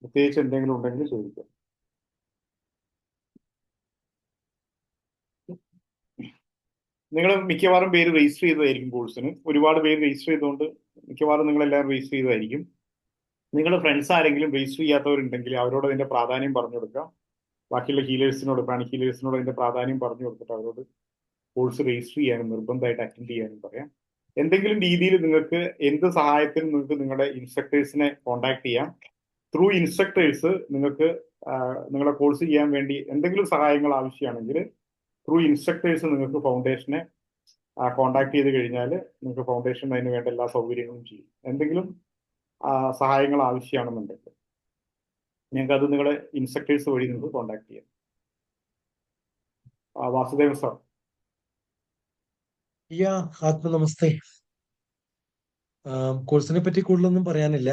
പ്രത്യേകിച്ച് എന്തെങ്കിലും ഉണ്ടെങ്കിൽ ചോദിക്കാം. നിങ്ങൾ മിക്കവാറും പേര് രജിസ്റ്റർ ചെയ്തതായിരിക്കും കോഴ്സിന്. ഒരുപാട് പേര് രജിസ്റ്റർ ചെയ്തുകൊണ്ട് മിക്കവാറും നിങ്ങളെല്ലാം രജിസ്റ്റർ ചെയ്തതായിരിക്കും. നിങ്ങളുടെ ഫ്രണ്ട്സ് ആരെങ്കിലും രജിസ്റ്റർ ചെയ്യാത്തവരുണ്ടെങ്കിൽ അവരോട് അതിന്റെ പ്രാധാന്യം പറഞ്ഞു കൊടുക്കാം. ബാക്കിയുള്ള ഹീലേഴ്സിനോട്, പ്രാണിക് ഹീലേഴ്സിനോട് അതിന്റെ പ്രാധാന്യം പറഞ്ഞു കൊടുത്തിട്ട് അവരോട് കോഴ്സ് രജിസ്റ്റർ ചെയ്യാനും നിർബന്ധമായിട്ട് അറ്റൻഡ് ചെയ്യാനും പറയാം. എന്തെങ്കിലും രീതിയിൽ നിങ്ങൾക്ക് എന്ത് സഹായത്തിനും നിങ്ങൾക്ക് നിങ്ങളുടെ ഇൻസ്ട്രക്ടേഴ്സിനെ കോൺടാക്ട് ചെയ്യാം. ത്രൂ ഇൻസ്ട്രക്ടേഴ്സ് നിങ്ങൾക്ക് നിങ്ങളുടെ കോഴ്സ് ചെയ്യാൻ വേണ്ടി എന്തെങ്കിലും സഹായങ്ങൾ ആവശ്യമാണെങ്കിൽ ത്രൂ ഇൻസ്ട്രക്ടേഴ്സ് നിങ്ങൾക്ക് ഫൗണ്ടേഷനെ കോൺടാക്ട് ചെയ്ത് കഴിഞ്ഞാൽ നിങ്ങൾക്ക് ഫൗണ്ടേഷൻ അതിന് വേണ്ട എല്ലാ സൗകര്യങ്ങളും ചെയ്യും. എന്തെങ്കിലും സഹായങ്ങൾ ആവശ്യമാണെന്നുണ്ടെങ്കിൽ നിങ്ങൾക്ക് അത് നിങ്ങളുടെ ഇൻസ്ട്രക്ടേഴ്സ് വഴി നിങ്ങൾക്ക് കോൺടാക്ട് ചെയ്യാം. വാസുദേവൻ സാർ. നമസ്തേ. കോഴ്സിനെ പറ്റി കൂടുതലൊന്നും പറയാനില്ല.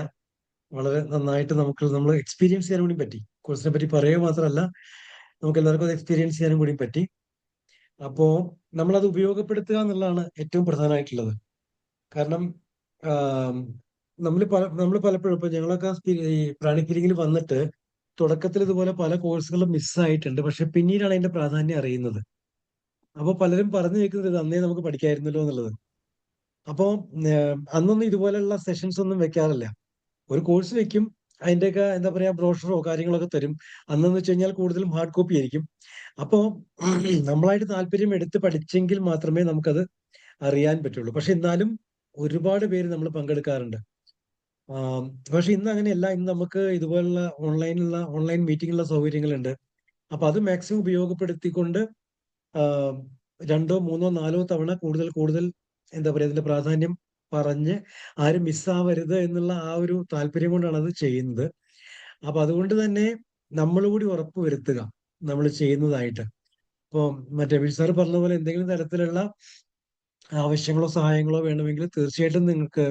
വളരെ നന്നായിട്ട് നമ്മൾ എക്സ്പീരിയൻസ് ചെയ്യാനും കൂടി പറ്റി. കോഴ്സിനെ പറ്റി പറയുക മാത്രമല്ല നമുക്ക് എല്ലാവർക്കും അത് എക്സ്പീരിയൻസ് ചെയ്യാനും കൂടി പറ്റി. അപ്പോ നമ്മളത് ഉപയോഗപ്പെടുത്തുക എന്നുള്ളതാണ് ഏറ്റവും പ്രധാനമായിട്ടുള്ളത്. കാരണം നമ്മൾ പലപ്പോഴും ഇപ്പൊ ഞങ്ങളൊക്കെ ഈ പ്രാണിക് ഹീലിംഗിൽ വന്നിട്ട് തുടക്കത്തിൽ ഇതുപോലെ പല കോഴ്സുകളും മിസ്സായിട്ടുണ്ട്. പക്ഷെ പിന്നീടാണ് അതിന്റെ പ്രാധാന്യം അറിയുന്നത്. അപ്പൊ പലരും പറഞ്ഞു കേൾക്കുന്നത് അന്നേ നമുക്ക് പഠിക്കായിരുന്നല്ലോ എന്നുള്ളത്. അപ്പോ അന്നൊന്നും ഇതുപോലെയുള്ള സെഷൻസ് ഒന്നും വെക്കാറില്ല. ഒരു കോഴ്സ് വെക്കും, അതിന്റെയൊക്കെ എന്താ പറയാ ബ്രോഷറോ കാര്യങ്ങളൊക്കെ തരും. അന്നെന്ന് വെച്ച് കഴിഞ്ഞാൽ കൂടുതലും ഹാർഡ് കോപ്പി ആയിരിക്കും. അപ്പോ നമ്മളായിട്ട് താല്പര്യം എടുത്ത് പഠിച്ചെങ്കിൽ മാത്രമേ നമുക്കത് അറിയാൻ പറ്റുള്ളൂ. പക്ഷെ എന്നാലും ഒരുപാട് പേര് നമ്മൾ പങ്കെടുക്കാറുണ്ട്. പക്ഷെ ഇന്ന് അങ്ങനെയല്ല. ഇന്ന് നമുക്ക് ഇതുപോലുള്ള ഓൺലൈൻ മീറ്റിംഗുള്ള സൗകര്യങ്ങളുണ്ട്. അപ്പൊ അത് മാക്സിമം ഉപയോഗപ്പെടുത്തിക്കൊണ്ട് 2, 3, 4 തവണ കൂടുതൽ എന്താ പറയാ ഇതിന്റെ പ്രാധാന്യം പറഞ്ഞ് ആരും മിസ്സാവരുത് എന്നുള്ള ആ ഒരു താല്പര്യം കൊണ്ടാണ് അത് ചെയ്യുന്നത്. അപ്പൊ അതുകൊണ്ട് തന്നെ നമ്മൾ കൂടി ഉറപ്പ് വരുത്തുക നമ്മൾ ചെയ്യുന്നതായിട്ട്. ഇപ്പൊ മറ്റേ സാർ പറഞ്ഞ പോലെ എന്തെങ്കിലും തരത്തിലുള്ള ആവശ്യങ്ങളോ സഹായങ്ങളോ വേണമെങ്കിൽ തീർച്ചയായിട്ടും നിങ്ങൾക്ക്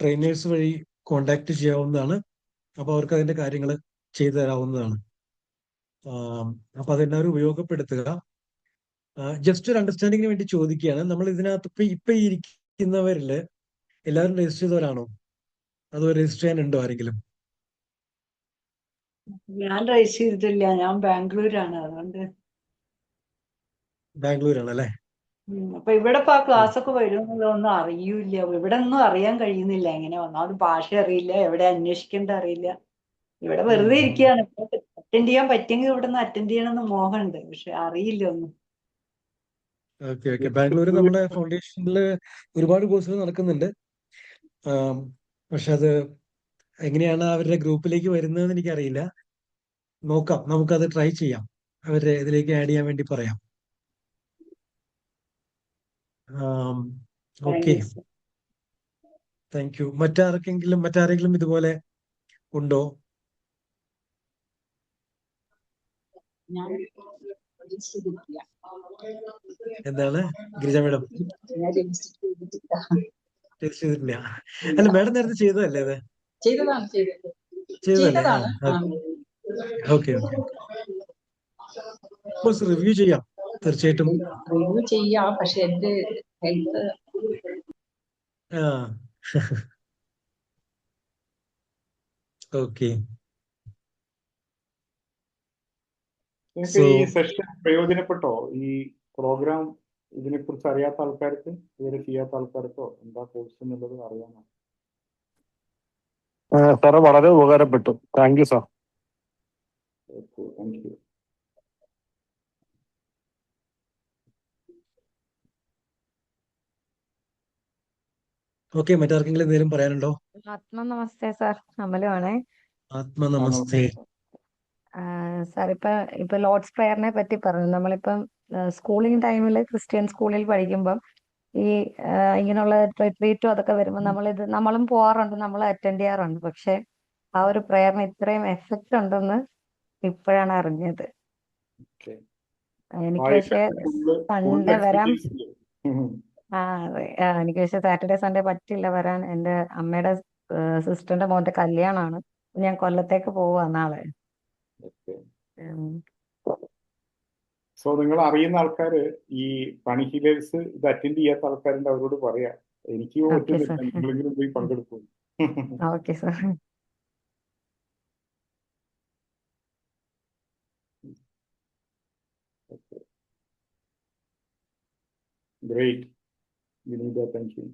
ട്രെയിനേഴ്സ് വഴി കോണ്ടാക്ട് ചെയ്യാവുന്നതാണ്. അപ്പൊ അവർക്ക് അതിന്റെ കാര്യങ്ങൾ ചെയ്തു തരാവുന്നതാണ്. അപ്പൊ അതെല്ലാവരും ഉപയോഗപ്പെടുത്തുക. ജസ്റ്റ് ഒരു അണ്ടർസ്റ്റാൻഡിങ്ങിന് വേണ്ടി ചോദിക്കുകയാണ്. നമ്മൾ ഇതിനകത്ത് ഇപ്പൊ ഇരിക്കുന്നവരില് എല്ലാവരും രജിസ്റ്റർ ചെയ്തവരാണോ? അതോ രജിസ്റ്റർ ചെയ്യാനുണ്ടോ ആരെങ്കിലും? ഞാൻ രജിസ്റ്റർ ചെയ്തിട്ടില്ല. ഞാൻ ബാംഗ്ലൂരാണ്, അതുകൊണ്ട്. ബാംഗ്ലൂരാണ് അല്ലേ? അപ്പൊ ഇവിടെ ഇപ്പൊ ആ ക്ലാസ് ഒക്കെ വരും എന്നുള്ളതൊന്നും അറിയൂല. ഇവിടെ ഒന്നും അറിയാൻ കഴിയുന്നില്ല. എങ്ങനെ ഒന്നാമത് ഭാഷ അറിയില്ല, എവിടെ അന്വേഷിക്കേണ്ട അറിയില്ല. ഇവിടെ വെറുതെ ഇരിക്കുകയാണ്. അറ്റൻഡ് ചെയ്യാൻ പറ്റിയെങ്കിൽ ഇവിടെ നിന്ന് അറ്റൻഡ് ചെയ്യണമെന്ന് മോഹമുണ്ട്, പക്ഷെ അറിയില്ല ഒന്നും. Okay okay. ബാംഗ്ലൂർ നമ്മുടെ ഫൗണ്ടേഷനിൽ ഒരുപാട് കോഴ്സുകൾ നടക്കുന്നുണ്ട്. പക്ഷെ അത് എങ്ങനെയാണ് അവരുടെ ഗ്രൂപ്പിലേക്ക് വരുന്നതെന്ന് എനിക്കറിയില്ല. നോക്കാം, നമുക്കത് ട്രൈ ചെയ്യാം. അവരെ ഇതിലേക്ക് ആഡ് ചെയ്യാൻ വേണ്ടി പറയാം. Okay, thank U. Thank you. മറ്റാരെങ്കിലും ഇതുപോലെ ഉണ്ടോ? ഞാൻ രജിസ്റ്റർ ചെയ്തിട്ടില്ല. എന്താണ് ഗിരിജ മാഡം? ഞാൻ രജിസ്റ്റർ ചെയ്തിട്ടില്ല. രജിസ്റ്റർ ചെയ്തിട്ടില്ല? അല്ല, മാഡം നേരത്തെ ചെയ്തതല്ലേ ഇത്? ചെയ്തതാണ്. ചെയ്തതല്ലേ? ചെയ്തതാണ്. Okay okay. കോഴ്സ് റിവ്യൂ ചെയ്യാം തീർച്ചയായിട്ടും. റിവ്യൂ ചെയ്യാം, പക്ഷെ എന്റെ ഹെൽത്ത്. ഓക്കെ. നിങ്ങൾക്ക് ഈ സെഷൻ പ്രയോജനപ്പെട്ടോ? ഈ പ്രോഗ്രാം ഇതിനെക്കുറിച്ച് അറിയാത്ത ആൾക്കാർക്ക്, ഇതുവരെ ചെയ്യാത്ത ആൾക്കാർക്കോ എന്താ കോഴ്സ് എന്നുള്ളത് അറിയാമോ? സാറ് വളരെ ഉപകാരപ്പെട്ടു. Thank you sir. Okay, thank you. Okay, മറ്റാർക്കെങ്കിലും എന്തെങ്കിലും പറയാനുണ്ടോ? നമസ്തേ സാർ, അമലുവാണേ. ആത്മനമസ്തേ. സാർ ഇപ്പൊ ലോർഡ്സ് പ്രയറിനെ പറ്റി പറഞ്ഞു. നമ്മളിപ്പം സ്കൂളിംഗ് ടൈമിൽ ക്രിസ്ത്യൻ സ്കൂളിൽ പഠിക്കുമ്പം ഈ ഇങ്ങനെയുള്ള റിട്രീറ്റും അതൊക്കെ വരുമ്പോൾ നമ്മളും പോവാറുണ്ട്, നമ്മൾ അറ്റൻഡ് ചെയ്യാറുണ്ട്. പക്ഷെ ആ ഒരു പ്രയറിന് ഇത്രയും എഫക്റ്റ് ഉണ്ടെന്ന് ഇപ്പോഴാണ് അറിഞ്ഞത്. എനിക്ക് പക്ഷേ സൺഡേ വരാൻ അതെ, എനിക്ക് പക്ഷെ സാറ്റർഡേ സൺഡേ പറ്റില്ല വരാൻ. എൻ്റെ അമ്മയുടെ സിസ്റ്ററിന്റെ മോന്റെ കല്യാണമാണ്. ഞാൻ കൊല്ലത്തേക്ക് പോവാ നാളെ. സോ നിങ്ങൾ അറിയുന്ന ആൾക്കാര് ഈ പണി ഹീലേഴ്സ് ഇത് അറ്റൻഡ് ചെയ്യാത്ത ആൾക്കാരുണ്ട്, അവരോട് പറയാ എനിക്ക് പറ്റുന്നില്ല, നിങ്ങളെങ്കിലും പോയി പങ്കെടുക്കും. Okay sir. Great. You need that, thank you.